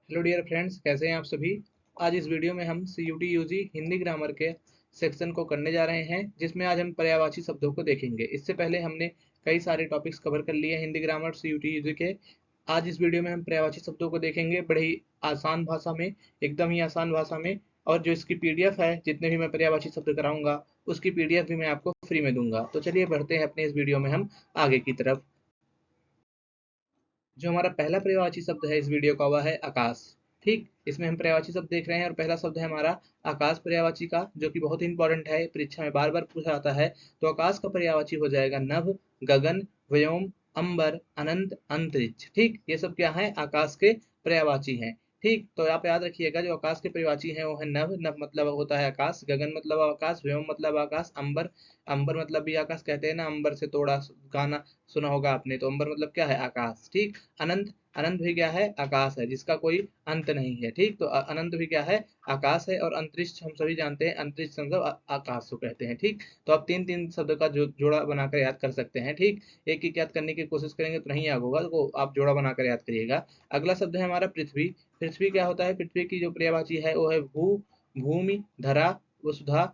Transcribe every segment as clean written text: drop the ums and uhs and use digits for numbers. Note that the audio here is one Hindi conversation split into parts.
हेलो डियर फ्रेंड्स, कैसे हैं आप सभी। आज इस वीडियो में हम CUT UG हिंदी ग्रामर के सेक्शन को करने जा रहे हैं, जिसमें आज हम पर्यायवाची शब्दों को देखेंगे। इससे पहले हमने कई सारे टॉपिक्स कवर कर लिए हिंदी ग्रामर CUT UG के। आज इस वीडियो में हम पर्यायवाची शब्दों को देखेंगे, बड़े ही आसान भाषा में, एकदम ही आसान भाषा में। और जो इसकी PDF है, जितने भी मैं पर्यायवाची शब्द कराऊंगा उसकी PDF भी मैं आपको फ्री में दूंगा। तो चलिए बढ़ते हैं अपने इस वीडियो में हम आगे की तरफ। जो हमारा पहला पर्यायवाची शब्द है इस वीडियो का, वह है आकाश। ठीक, इसमें हम पर्यायवाची शब्द देख रहे हैं और पहला शब्द है हमारा आकाश पर्यायवाची का, जो कि बहुत ही इंपॉर्टेंट है, परीक्षा में बार बार पूछा जाता है। तो आकाश का पर्यायवाची हो जाएगा नभ, गगन, व्योम, अंबर, अनंत, अंतरिक्ष। ठीक, ये सब क्या है, आकाश के पर्यायवाची हैं। ठीक, तो आप याद रखिएगा, जो आकाश के पर्यायवाची हैं वो है नभ। नभ मतलब होता है आकाश, गगन मतलब आकाश, व्योम मतलब आकाश, अंबर, अंबर मतलब भी आकाश कहते हैं ना, अंबर से तोड़ा गाना सुना होगा आपने। तो अंबर मतलब क्या है, आकाश। ठीक, अनंत, अनंत भी क्या है, आकाश है जिसका कोई अंत नहीं है। ठीक, तो अनंत भी क्या है, आकाश है। और अंतरिक्ष हम सभी जानते हैं, अंतरिक्ष मतलब आकाश को कहते हैं। ठीक, तो आप तीन तीन शब्द का जोड़ा बनाकर याद कर सकते हैं। ठीक, एक एक याद करने की कोशिश करेंगे तो नहीं याद होगा, तो आप जोड़ा बनाकर याद करिएगा। अगला शब्द है हमारा पृथ्वी। पृथ्वी क्या होता है, पृथ्वी की जो पर्यायवाची है वो है भू, भूमि, धरा, वसुधा,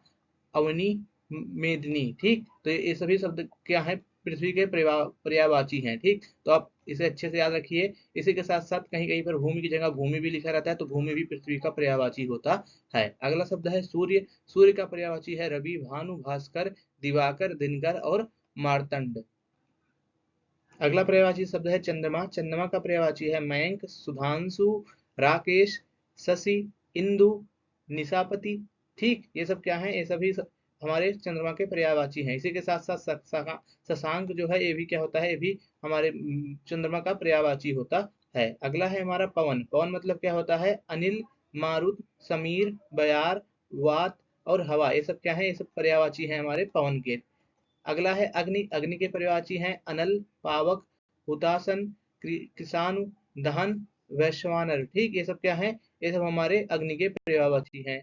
अवनी, मेदिनी। ठीक, तो ये सभी शब्द क्या है, पृथ्वी के पर्यायवाची हैं। ठीक, तो आप इसे अच्छे से याद रखिए। इसी के साथ साथ कहीं कहीं पर भूमि की जगह भूमि भी लिखा रहता है, तो भूमि भी पृथ्वी का पर्यायवाची होता है। अगला शब्द है सूर्य। सूर्य का पर्यायवाची है रवि, भानु, भास्कर, दिवाकर, दिनकर और मार्तंड। अगला पर्यायवाची शब्द है चंद्रमा। चंद्रमा का पर्यायवाची है मयंक, सुधांशु, राकेश, शशि, इंदु, निशापति। ठीक, ये सब क्या है, ये सभी हमारे चंद्रमा के पर्यायवाची हैं। इसी के साथ साथ शशांक जो है, ये भी क्या होता है, ये भी हमारे चंद्रमा का पर्यायवाची होता है। अगला है हमारा पवन। पवन मतलब क्या होता है, अनिल, मारुत, समीर, बयार, वात और हवा। ये सब क्या है, ये सब पर्यायवाची हैं हमारे पवन के। अगला है अग्नि। अग्नि के पर्यायवाची हैं अनल, पावक, हुतासन, किसानु, दहन, वैश्वानर। ठीक, ये सब क्या है, ये सब हमारे अग्नि के पर्यायवाची हैं।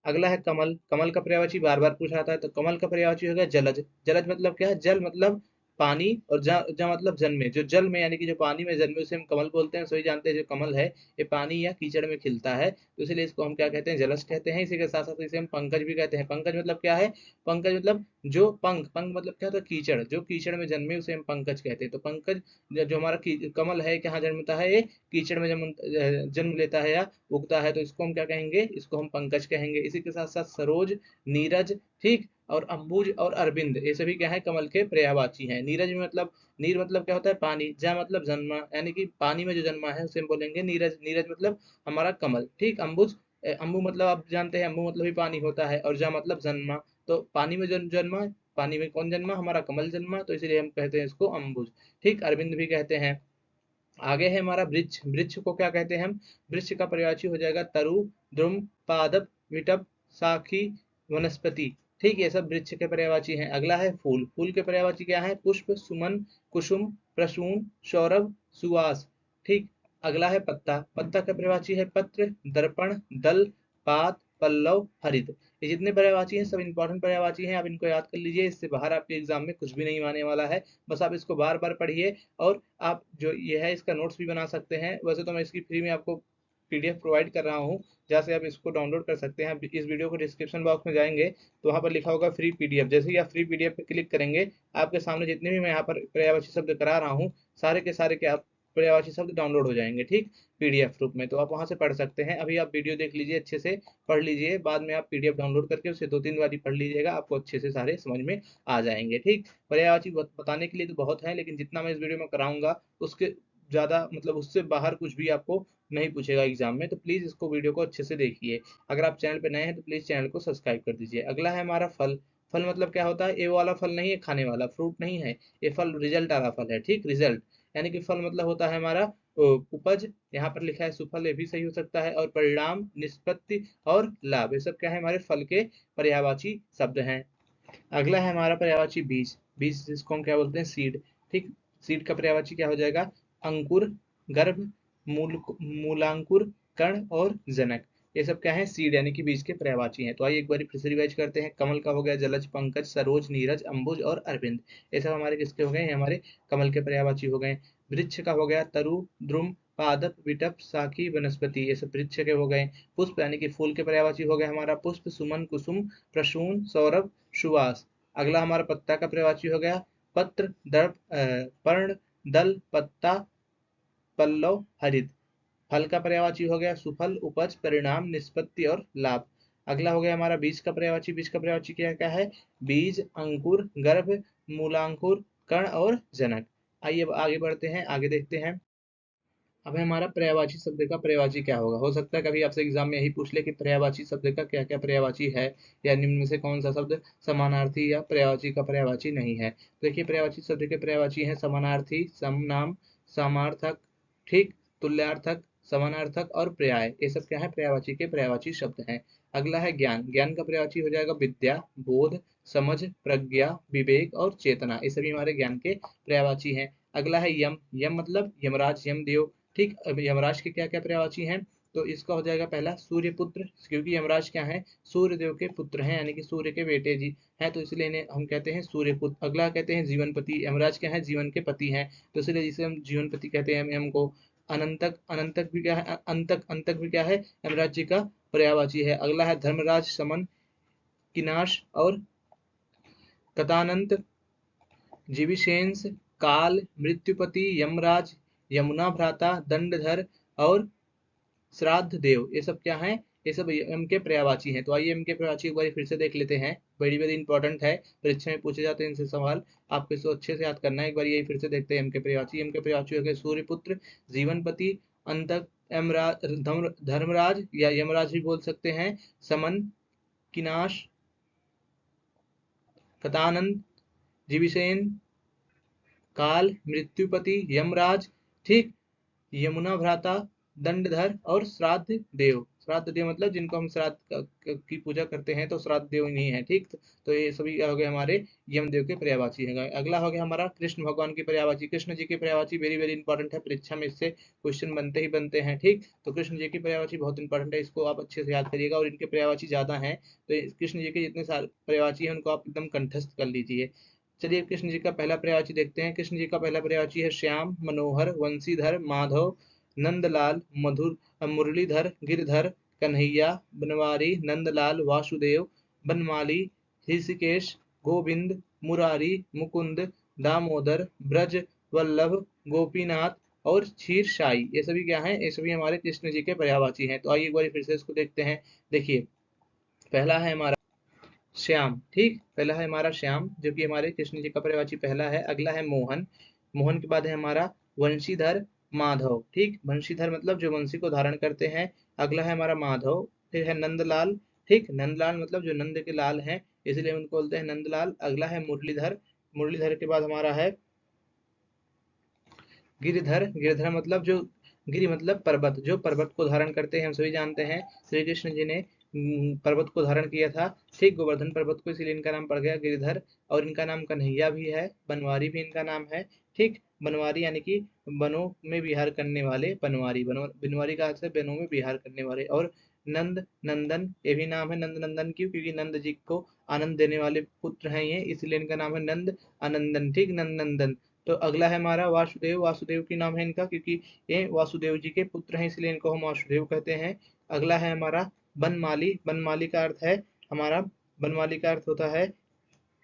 अगला है कमल। कमल का पर्यायवाची बार बार पूछा जाता है, तो कमल का पर्यायवाची हो गया जलज। जलज मतलब क्या है, जल मतलब पानी, और ज मतलब जन्मे। जो जल में यानी कि जो पानी में जन्मे उसे हम कमल बोलते हैं। सभी जानते हैं जो कमल है ये पानी या कीचड़ में खिलता है, तो इसलिए इसको हम क्या कहते हैं, जलज कहते हैं। इसी के साथ साथ इसे हम पंकज भी कहते हैं। पंकज मतलब क्या है, पंकज मतलब जो पंख, पंख मतलब क्या होता है, कीचड़, जो कीचड़ में जन्मे उसे हम पंकज कहते हैं। तो पंकज जो हमारा कमल है, कहाँ जन्मता है, ये कीचड़ में जन्म लेता है या उगता है, तो इसको हम क्या कहेंगे, इसको हम पंकज कहेंगे। इसी के साथ साथ सरोज, नीरज, ठीक, और अंबुज और अरविंद, ये सभी क्या है, कमल के पर्यायवाची हैं। नीरज में मतलब, नीर मतलब क्या होता है, पानी, जा मतलब जन्मा, यानी कि पानी में जो जन्मा है उसे हम बोलेंगे नीरज। नीरज मतलब हमारा कमल। ठीक, अंबुज, अंबु मतलब आप जानते हैं, अंबु मतलब भी पानी होता है, और जा मतलब जन्मा। तो पानी में जो जन्मा, पानी में कौन जन्मा, हमारा कमल जन्मा, तो इसलिए हम कहते हैं इसको अंबुज। ठीक, अरविंद भी कहते हैं। आगे है हमारा वृक्ष। वृक्ष को क्या कहते हैं हम, वृक्ष का पर्यायवाची हो जाएगा तरु, द्रुम, पादप, विटप, साखी, वनस्पति। ठीक, ये सब वृक्ष के पर्यायवाची हैं। अगला है फूल। फूल के पर्यायवाची क्या है, पुष्प, सुमन, कुसुम, प्रसून, सौरभ, सुवास। ठीक, अगला है पत्ता। पत्ता का पर्यायवाची है पत्र, दर्पण, दल, पात, पल्लव, हरित। ये जितने पर्यायवाची हैं सब इंपॉर्टेंट पर्यायवाची हैं, आप इनको याद कर लीजिए। इससे बाहर आपके एग्जाम में कुछ भी नहीं आने वाला है। बस आप इसको बार बार पढ़िए, और आप जो ये है इसका नोट्स भी बना सकते हैं। वैसे तो मैं इसकी फ्री में आपको PDF प्रोवाइड कर रहा हूँ, जहाँ से आप इसको डाउनलोड कर सकते हैं। इस वीडियो को डिस्क्रिप्शन बॉक्स में जाएंगे तो वहाँ पर लिखा होगा फ्री PDF। जैसे ही आप फ्री PDF पे क्लिक करेंगे, आपके सामने जितने भी मैं यहाँ पर पर्यायवाची शब्द करा रहा हूँ, सारे के सारे के आप पर्यायवाची शब्द डाउनलोड हो जाएंगे। ठीक, PDF रूप में, तो आप वहाँ से पढ़ सकते हैं। अभी आप वीडियो देख लीजिए, अच्छे से पढ़ लीजिए, बाद में आप PDF डाउनलोड करके उसे 2-3 बार ही पढ़ लीजिएगा, आपको अच्छे से सारे समझ में आ जाएंगे। ठीक, पर्यायवाची बताने के लिए तो बहुत है, लेकिन जितना मैं इस वीडियो में कराऊंगा उसके ज़्यादा, मतलब उससे बाहर कुछ भी आपको नहीं पूछेगा एग्जाम में। तो प्लीज़ इसको, वीडियो को अच्छे से देखिए। अगर आप चैनल पे नए हैं तो प्लीज़ चैनल को सब्सक्राइब कर दीजिए। अगला है हमारा फल। फल मतलब क्या होता है, ये वाला फल नहीं है, खाने वाला फ्रूट नहीं है, ये फल रिजल्ट वाला फल है। ठीक, रिजल्ट, यानी कि फल मतलब होता है हमारा उपज। यहाँ पर लिखा है सुफल, ये भी सही हो सकता है। और परिणाम, निष्पत्ति और लाभ, ये सब क्या है, हमारे फल के पर्यायवाची शब्द हैं। अगला है हमारा पर्यायवाची बीज। बीज जिसको हम क्या बोलते हैं, सीड। ठीक, सीड का पर्यायवाची क्या हो जाएगा, अंकुर, गर्भ, मूलांकुर, कर्ण और जनक। ये सब क्या है, सीड यानी कि बीज के पर्यायवाची हैं। तो आइए एक बार फिर से रिवाइज करते हैं। कमल का हो गया जलज, पंकज, सरोज, नीरज, अंबुज और अरविंद। ये सब हमारे किसके हो गए, हमारे कमल के पर्यायवाची हो गए। वृक्ष का हो गया तरु, द्रुम, पादप, विटप, शाखी, वनस्पति, ये सब वृक्ष के हो गए। पुष्प यानी कि फूल के पर्यायवाची हो गए हमारा पुष्प, सुमन, कुसुम, प्रसून, सौरभ, सुवास। अगला हमारा पत्ता का पर्यायवाची हो गया पत्र, दर्प, पर्ण, दल, पत्ता, पल्लव, हरित। फल का पर्यायवाची हो गया सुफल, उपज, परिणाम, निष्पत्ति और लाभ। अगला हो गया हमारा बीज का पर्यायवाची। बीज का पर्यायवाची क्या क्या है? बीज, अंकुर, गर्भ, मूलांकुर, कण और जनक। आइए अब आगे बढ़ते हैं, आगे देखते हैं। अब हमारा पर्यायवाची शब्द का पर्यायवाची क्या होगा। हो सकता है कभी आपसे एग्जाम में यही पूछ ले कि पर्यायवाची शब्द का क्या क्या पर्यायवाची है, या निम्न में से कौन सा शब्द समानार्थी या पर्यायवाची का पर्यायवाची नहीं है। तो देखिए पर्यायवाची शब्द के पर्यायवाची है समानार्थी, समनाम, समार्थक, ठीक, तुल्यार्थक, समानार्थक और पर्याय। ये सब क्या है? पर्यायवाची के पर्यायवाची शब्द हैं। अगला है ज्ञान। ज्ञान का पर्यायवाची हो जाएगा विद्या, बोध, समझ, प्रज्ञा, विवेक और चेतना। ये सभी हमारे ज्ञान के पर्यायवाची हैं। अगला है यम। यम मतलब यमराज, यमदेव, ठीक। अब यमराज के क्या क्या पर्यायवाची हैं? तो इसका हो जाएगा पहला सूर्यपुत्र, क्योंकि यमराज क्या है? सूर्य देव के पुत्र हैं, यानी कि सूर्य के बेटे जी हैं, तो इसलिए इन्हें हम कहते हैं सूर्यपुत्र। अगला कहते हैं जीवनपति। यमराज क्या है? जीवन के पति हैं, तो इसलिए जिसे हम जीवनपति कहते हैं यम को। अनंतक। अनंतक भी क्या है? अंतक। अंतक भी क्या है? यमराज जी का पर्यायवाची है। अगला है धर्मराज, समन, किनाश और कथानंत, जीविशेंस, काल, मृत्युपति, यमराज, यमुना भ्राता, दंडधर और श्राद्ध देव। ये सब क्या है? ये सब यम के पर्यायवाची हैं। तो आइए यम के पर्यायवाची एक बार फिर से देख लेते हैं, वेरी वेरी इंपॉर्टेंट है, परीक्षा में पूछे जाते हैं इनसे सवाल, आपको इसको अच्छे से याद करना है। एक बार यही फिर से देखते हैं यम के पर्यायवाची। यम के पर्यायवाची हो गए सूर्यपुत्र, जीवनपति, अंतक, यमराज, धर्मराज या यमराज भी बोल सकते हैं, समन, किनाश, कथानंद, जीविसेन, काल, मृत्युपति, यमराज, ठीक, यमुना भ्राता, दंडधर और श्राद्ध देव। श्राद्ध देव मतलब जिनको हम श्राद्ध की पूजा करते हैं, तो श्राद्ध देव नहीं है, ठीक। तो ये सभी हो गए हमारे यमदेव के पर्यायवाची है। अगला हो गया हमारा कृष्ण भगवान की पर्यायवाची। कृष्ण जी की पर्यायवाची वेरी वेरी इंपॉर्टेंट है, परीक्षा में इससे क्वेश्चन बनते ही बनते हैं, ठीक। तो कृष्ण जी की पर्यायवाची बहुत इंपॉर्टेंट है, इसको आप अच्छे से याद करिएगा, और इनके पर्यायवाची ज्यादा है, तो कृष्ण जी के जितने सारे पर्यायवाची है उनको आप एकदम कंठस्थ कर लीजिए। चलिए कृष्ण जी का पहला पर्यायवाची देखते हैं। कृष्ण जी का पहला पर्यायवाची है श्याम, मनोहर, वंशीधर, माधव, नंदलाल, मधुर, मुरलीधर, गिरधर, कन्हैया, बनवारी, नंदलाल, वासुदेव, बनमाली, ऋषिकेश, गोविंद, मुरारी, मुकुंद, दामोदर, ब्रज, वल्लभ, गोपीनाथ और क्षीर शाही। ये सभी क्या है? ये सभी हमारे कृष्ण जी के पर्यायवाची हैं। तो आइए एक बार फिर से इसको देखते हैं। देखिए पहला है हमारा श्याम, ठीक, पहला है हमारा श्याम जो कि हमारे कृष्ण जी का पर्यायवाची पहला है। अगला है मोहन। मोहन के बाद है हमारा वंशीधर, माधव, ठीक, वंशीधर मतलब जो वंशी को धारण करते हैं। अगला है हमारा माधव। फिर है नंदलाल, ठीक, नंदलाल मतलब जो नंद के लाल हैं, इसलिए उनको बोलते हैं नंदलाल। अगला है मुरलीधर। मुरलीधर के बाद हमारा है गिरिधर। गिरिधर मतलब जो, गिरि मतलब पर्वत, जो पर्वत को धारण करते हैं, हम सभी जानते हैं श्री कृष्ण जी ने पर्वत को धारण किया था, ठीक, गोवर्धन पर्वत को, इसीलिए इनका नाम पड़ गया गिरिधर। और इनका नाम कन्हैया भी है, बनवारी भी इनका नाम है, ठीक। बनवारी यानी कि वनों में विहार करने वाले, बनवारी, बनवारी का अर्थ है वनों में विहार करने वाले। और नंद नंदन, ये भी नाम है नंद नंदन क्यों? क्योंकि नंद जी को आनंद देने वाले पुत्र हैं ये, इसलिए इनका नाम है नंद आनंदन, ठीक, नंद नंदन। तो अगला है हमारा वासुदेव। वासुदेव की नाम है इनका क्योंकि ये वासुदेव जी के पुत्र हैं, इसलिए इनको हम वासुदेव कहते हैं। अगला है हमारा बनमाली। बनमाली का अर्थ है हमारा, बनमाली का अर्थ होता है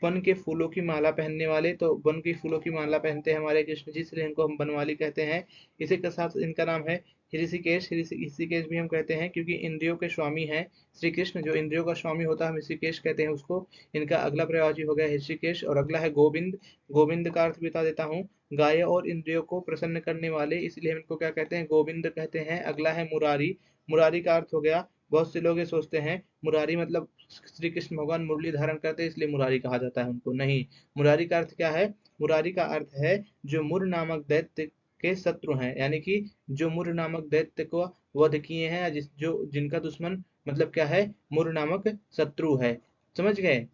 वन के फूलों की माला पहनने वाले। तो वन की फूलों की माला पहनते हैं हमारे कृष्ण जी, इसलिए इनको हम बनवाली कहते हैं। इसी के साथ इनका नाम है ऋषिकेश। ऋषिकेश भी हम कहते हैं क्योंकि इंद्रियों के स्वामी हैं श्री कृष्ण, जो इंद्रियों का स्वामी होता है हम ऋषिकेश कहते हैं उसको। इनका अगला पर्यायवाची हो गया ऋषिकेश। और अगला है गोविंद। गोविंद का अर्थ बता देता हूँ, गाय और इंद्रियों को प्रसन्न करने वाले, इसलिए हम इनको क्या कहते हैं? गोविंद कहते हैं। अगला है मुरारी। मुरारी का अर्थ हो गया, बहुत से लोग ये सोचते हैं मुरारी मतलब श्री कृष्ण भगवान मुरली धारण करते हैं इसलिए मुरारी कहा जाता है उनको, नहीं। मुरारी का अर्थ क्या है? मुरारी का अर्थ है जो मुर नामक दैत्य के शत्रु हैं, यानी कि जो मुर नामक दैत्य को वध किए हैं, जो जिनका दुश्मन मतलब क्या है? मुर नामक शत्रु है, समझ गए?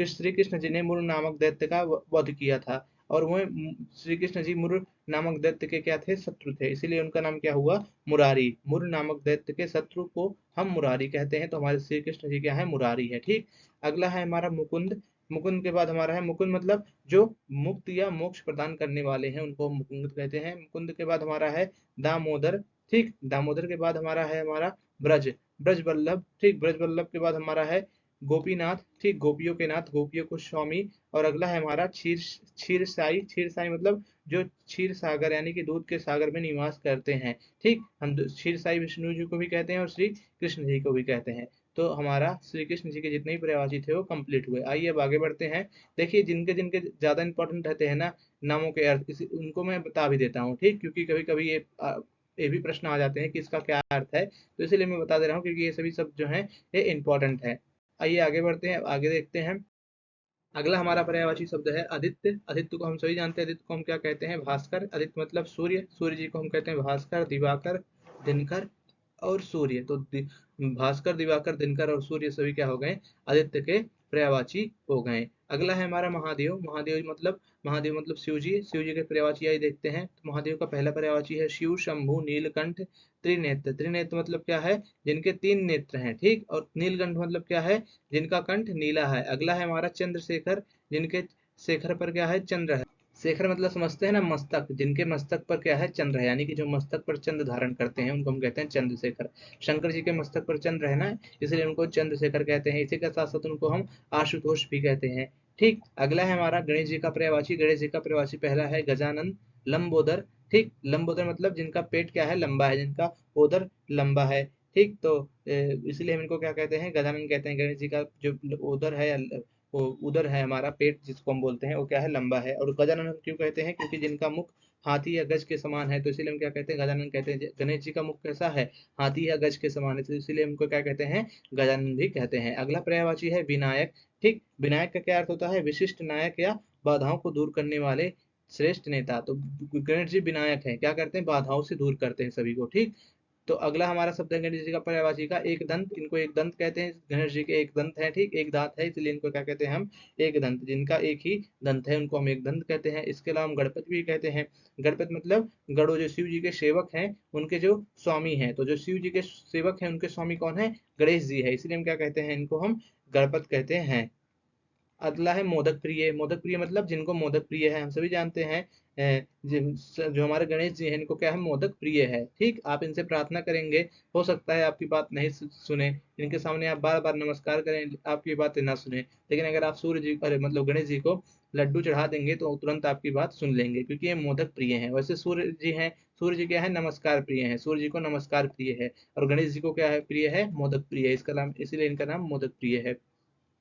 श्री कृष्ण जी ने मुर नामक दैत्य का वध किया था, और वह श्री कृष्ण जी मुर नामक दैत्य के क्या थे? शत्रु थे, इसीलिए उनका नाम क्या हुआ? मुरारी। मुर नामक दैत्य के शत्रु को हम मुरारी कहते हैं, तो हमारे श्री कृष्ण जी क्या है? मुरारी है, ठीक। अगला है हमारा मुकुंद। मुकुंद के बाद हमारा है मुकुंद, मतलब जो मुक्त या मोक्ष प्रदान करने वाले हैं उनको मुकुंद कहते हैं। मुकुंद के बाद हमारा है दामोदर, ठीक। दामोदर के बाद हमारा है हमारा ब्रज, ब्रज वल्लभ, ठीक। ब्रज वल्लभ के बाद हमारा है गोपीनाथ, ठीक। गोपियों के नाथ, गोपियों को स्वामी। और अगला है हमारा क्षीर, क्षीर साई। क्षीर साई मतलब जो क्षीर सागर यानी कि दूध के सागर में निवास करते हैं, ठीक। हम क्षीर साई विष्णु जी को भी कहते हैं और श्री कृष्ण जी को भी कहते हैं। तो हमारा श्री कृष्ण जी के जितने भी पर्यायवाची थे वो कंप्लीट हुए। आइए अब आगे बढ़ते हैं। देखिए जिनके जिनके ज्यादा इंपॉर्टेंट रहते हैं ना नामों के अर्थ, उनको मैं बता भी देता हूँ, ठीक। क्योंकि कभी कभी ये भी प्रश्न आ जाते हैं कि इसका क्या अर्थ है, तो इसलिए मैं बता दे रहा हूँ क्योंकि ये सभी शब्द जो हैं ये इंपॉर्टेंट है। आइए आगे बढ़ते हैं, आगे देखते हैं। अगला हमारा पर्यायवाची शब्द है आदित्य। आदित्य को हम सभी जानते हैं, आदित्य को हम क्या कहते हैं, भास्कर। आदित्य मतलब सूर्य, सूर्य जी को हम कहते हैं भास्कर, दिवाकर, दिनकर और सूर्य। तो भास्कर, दिवाकर, दिनकर और सूर्य सभी क्या हो गए, आदित्य के पर्यायवाची हो गए। अगला है हमारा महादेव। महादेव मतलब शिव जी। शिव जी के पर्यायवाची आइए देखते हैं। तो महादेव का पहला पर्यायवाची है शिव, शंभु, नीलकंठ, त्रिनेत्र। त्रिनेत्र मतलब क्या है, जिनके तीन नेत्र हैं, ठीक। और नीलकंठ मतलब क्या है, जिनका कंठ नीला है। अगला है हमारा चंद्रशेखर, जिनके शेखर पर क्या है, चंद्र है। शेखर मतलब समझते हैं ना, मस्तक, जिनके मस्तक पर क्या है, चंद्र है, यानी कि जो मस्तक पर चंद्र धारण करते हैं उनको हम कहते हैं चंद्रशेखर। शंकर जी के मस्तक पर चंद्र है ना, इसलिए उनको चंद्रशेखर कहते हैं। इसी के साथ साथ उनको हम आशुतोष भी कहते हैं, ठीक। अगला है हमारा गणेश जी का पर्यायवाची। गणेश जी का पर्यायवाची पहला है गजानन, लंबोदर, ठीक। लंबोदर मतलब जिनका पेट क्या है, लंबा है, जिनका उदर लंबा है, ठीक। तो इसलिए हम इनको क्या कहते हैं, गजानन कहते हैं। गणेश जी का जो उदर है, वो उदर है, हमारा पेट जिसको हम बोलते हैं वो क्या है, लंबा है। और गजानन हम क्यों कहते हैं, क्योंकि जिनका मुख हाथी या गज के समान है, तो इसीलिए हम क्या कहते हैं, गजानन कहते हैं। गणेश जी का मुख कैसा है, हाथी या गज के समान है, तो इसीलिए हमको क्या कहते हैं, गजानन भी कहते हैं। अगला पर्यायवाची है विनायक, ठीक। विनायक का क्या अर्थ होता है, विशिष्ट नायक या बाधाओं को दूर करने वाले श्रेष्ठ नेता। तो गणेश जी विनायक है, क्या करते हैं, बाधाओं से दूर करते हैं सभी को, ठीक। तो अगला हमारा शब्द है गणेश जी का पर्यायवाची का एक दंत। इनको एक दंत कहते हैं, गणेश जी के एक दंत है, ठीक। एक दांत है, इसलिए इनको क्या कहते हैं हम, एक दंत। जिनका एक ही दंत है उनको हम एक दंत कहते हैं। इसके अलावा हम गणपति भी कहते हैं। गणपति मतलब गणो, जो शिव जी के सेवक हैं उनके जो स्वामी हैं। तो जो शिव जी के सेवक हैं उनके स्वामी कौन है, गणेश जी है, इसलिए हम क्या कहते हैं, इनको हम गणपत कहते हैं। अगला है मोदक प्रिय। मोदक प्रिय मतलब जिनको मोदक प्रिय है, हम सभी जानते हैं जो हमारे गणेश जी हैं इनको क्या है, मोदक प्रिय है, ठीक। आप इनसे प्रार्थना करेंगे, हो सकता है आपकी बात नहीं सुने, इनके सामने आप बार बार नमस्कार करें, आपकी बातें ना सुने, लेकिन अगर आप सूर्य जी, अरे मतलब गणेश जी को लड्डू चढ़ा देंगे तो तुरंत आपकी बात सुन लेंगे, क्योंकि ये मोदक प्रिय है। वैसे सूर्य जी हैं, सूर्य जी क्या है, नमस्कार प्रिय है, सूर्य जी को नमस्कार प्रिय है। और गणेश जी को क्या है, प्रिय है, मोदक प्रिय है, इसका नाम, इसीलिए इनका नाम मोदक प्रिय है।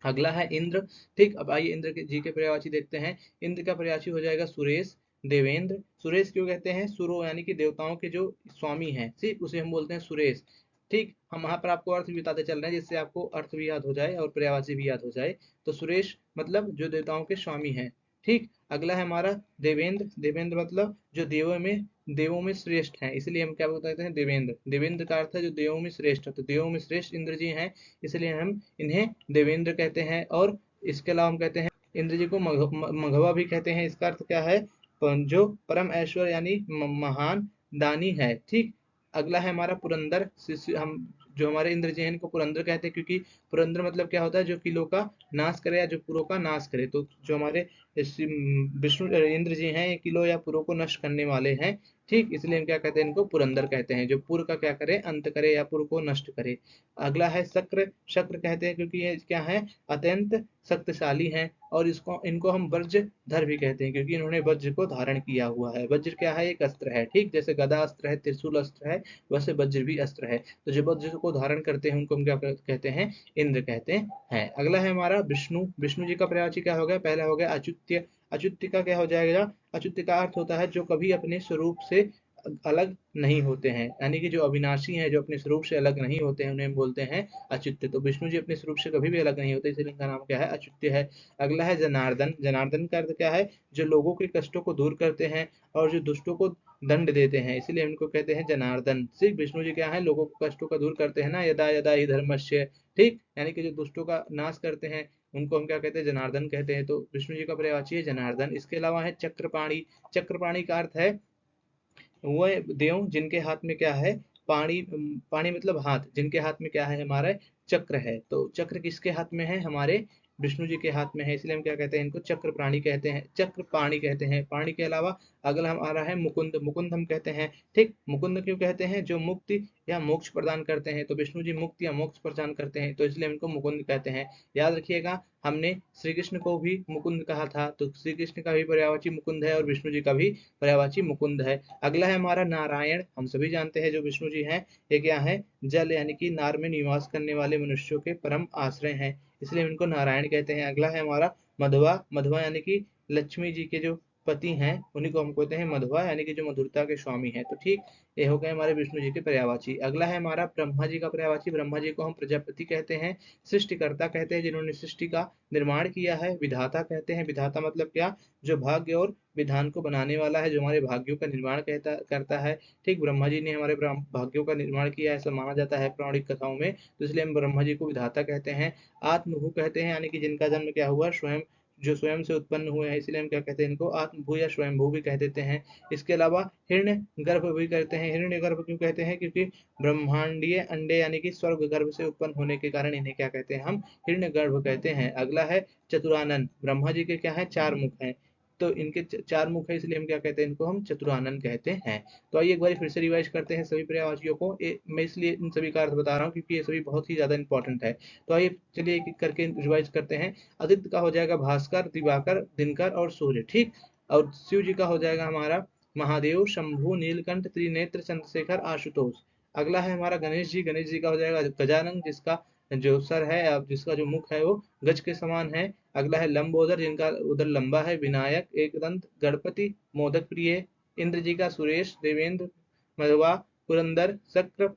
अगला है इंद्र, ठीक। अब आइए इंद्र के जी के पर्यायवाची देखते हैं। इंद्र का पर्यायवाची हो जाएगा सुरेश, देवेंद्र। सुरेश क्यों कहते हैं, सुरो यानी कि देवताओं के जो स्वामी हैं, ठीक, उसे हम बोलते हैं सुरेश, ठीक। हम वहां पर आपको अर्थ भी बताते चल रहे हैं जिससे आपको अर्थ भी याद हो जाए और पर्यायवाची भी याद हो जाए। तो सुरेश मतलब जो देवताओं के स्वामी हैं, ठीक। अगला है हमारा देवेंद्र। देवेंद्र मतलब जो देवों में श्रेष्ठ हैं, इसलिए हम क्या बोलते हैं, देवेंद्र। देवेंद्र का अर्थ है जो देवों में श्रेष्ठ है, तो देवों में श्रेष्ठ इंद्र जी हैं, इसलिए हम इन्हें देवेंद्र कहते हैं। और इसके अलावा हम कहते हैं इंद्र जी को मघवा भी कहते हैं। इसका अर्थ क्या है, जो परम ऐश्वर्य यानी महान दानी है, ठीक। अगला है हमारा पुरंदर। हम जो हमारे इंद्र जी हैं इनको पुरंदर कहते हैं, क्योंकि पुरंदर मतलब क्या होता है, जो किलों का नाश करे या जो पुरों का नाश करे। तो जो हमारे विष्णु इंद्र जी हैं ये किलो या पुरों को नष्ट करने वाले हैं, ठीक। इसलिए हम क्या कहते हैं, इनको पुरंदर कहते हैं, जो पुर का क्या करे, अंत करे या पुर को नष्ट करे। अगला है शक्र। शक्र कहते हैं क्योंकि ये क्या है, अत्यंत शक्तिशाली हैं। और इसको इनको हम वज्रधर भी कहते हैं, क्योंकि इन्होंने वज्र को धारण किया हुआ है। वज्र क्या है, एक अस्त्र है, ठीक। जैसे गदा अस्त्र है, त्रिशूल अस्त्र है, वैसे वज्र भी अस्त्र है। तो जो वज्र को धारण करते हैं उनको हम क्या कहते हैं, इंद्र कहते हैं। अगला है हमारा विष्णु। विष्णु जी का पर्यायवाची क्या हो गया, पहला हो गया अच्युत्य। अच्युत्य का क्या हो जाएगा, अच्युत्य का अर्थ होता है जो कभी अपने स्वरूप से अलग नहीं होते हैं, यानी कि जो अविनाशी हैं, जो अपने स्वरूप से अलग नहीं होते हैं, उन्हें हम बोलते हैं अच्युत्य। तो विष्णु जी अपने स्वरूप से कभी भी अलग नहीं होते, इसलिए इनका नाम क्या है, अच्युत्य है। अगला है जनार्दन। जनार्दन का अर्थ क्या है, जो लोगों के कष्टों को दूर करते हैं और जो दुष्टों को दंड देते हैं, इसलिए इनको कहते हैं जनार्दन। सिर्फ विष्णु जी क्या है, लोगों के कष्टों का दूर करते हैं ना, यदा यदा ही धर्मस्य, ठीक। यानी कि जो दुष्टों का नाश करते हैं उनको हम क्या कहते हैं, जनार्दन कहते हैं। तो विष्णु जी का पर्यायवाची है जनार्दन। इसके अलावा है चक्रपाणी। चक्रपाणी का अर्थ है वो देव जिनके हाथ में क्या है, पानी, पानी मतलब हाथ, जिनके हाथ में क्या है, हमारा चक्र है। तो चक्र किसके हाथ में है, हमारे विष्णु जी के हाथ में है, इसलिए हम क्या कहते हैं इनको चक्र प्राणी कहते हैं, चक्र पाणी कहते हैं। पाणी के अलावा अगला हमारा है मुकुंद, मुकुंद हम कहते हैं। ठीक, मुकुंद क्यों कहते हैं? जो मुक्ति या मोक्ष प्रदान करते हैं, तो विष्णु जी मुक्ति या मोक्ष प्रदान करते हैं, तो इसलिए हम इनको मुकुंद कहते हैं। याद रखिएगा, हमने श्री कृष्ण को भी मुकुंद कहा था, तो श्री कृष्ण का भी पर्यायवाची मुकुंद है और विष्णु जी का भी पर्यायवाची मुकुंद है। अगला है हमारा नारायण, हम सभी जानते हैं जो विष्णु जी हैं, ये क्या है? जल यानी कि नार में निवास करने वाले मनुष्यों के परम आश्रय हैं, इसलिए हम इनको नारायण कहते हैं। अगला है हमारा मधवा, मधवा यानी कि लक्ष्मी जी के जो पति हैं उन्हीं को हम कहते हैं मधवा, यानी कि जो मधुरता के स्वामी हैं। तो ठीक, ये हो गए हमारे विष्णु जी के पर्यायवाची। अगला है हमारा ब्रह्मा जी का पर्यायवाची, ब्रह्मा जी को हम प्रजापति कहते हैं, सृष्टिकर्ता कहते हैं, जिन्होंने सृष्टि का निर्माण किया है। विधाता कहते हैं, विधाता मतलब क्या? जो भाग्य और विधान को बनाने वाला है, जो हमारे भाग्यों का निर्माण करता है। ठीक, ब्रह्मा जी ने हमारे भाग्यों का निर्माण किया, ऐसा माना जाता है पौराणिक कथाओं में, तो इसलिए हम ब्रह्मा जी को विधाता कहते हैं। आत्मभू कहते हैं, यानी कि जिनका जन्म क्या हुआ? स्वयं, जो स्वयं से उत्पन्न हुए हैं, इसलिए हम क्या कहते हैं इनको? आत्मभू या स्वयंभू भी कह देते हैं। इसके अलावा हिरण्य गर्भ भी कहते हैं। हिरण्य गर्भ क्यों कहते हैं? क्योंकि ब्रह्मांडीय अंडे यानी कि स्वर्ग गर्भ से उत्पन्न होने के कारण इन्हें क्या कहते हैं? हम हिरण्य गर्भ कहते हैं। अगला है चतुरानन, ब्रह्मा जी के क्या है? चार मुख हैं, तो इनके चार मुख है, इसलिए हम क्या कहते हैं इनको? हम चतुरानन कहते हैं। तो आइए एक बार फिर से रिवाइज करते हैं सभी पर्यायवाचियों को। मैं इसलिए इन सभी का अर्थ बता रहा हूँ क्योंकि ये सभी बहुत ही ज्यादा इंपॉर्टेंट है। तो आइए चलिए एक एक करके रिवाइज करते हैं। आदित्य का हो जाएगा भास्कर, दिवाकर, दिनकर और सूर्य। ठीक, और शिव जी का हो जाएगा हमारा महादेव, शंभु, नीलकंठ, त्रिनेत्र, चंद्रशेखर, आशुतोष। अगला है हमारा गणेश जी, गणेश जी का हो जाएगा गजानन, जिसका जो सर है, अब जिसका जो मुख है वो गज के समान है। अगला है लंबोदर, जिनका उधर लंबा है। विनायक, एक दंत, गणपति, मोदक प्रिय। इंद्र जी का सुरेश, देवेंद्र, मधवा, पुरंदर, शक्र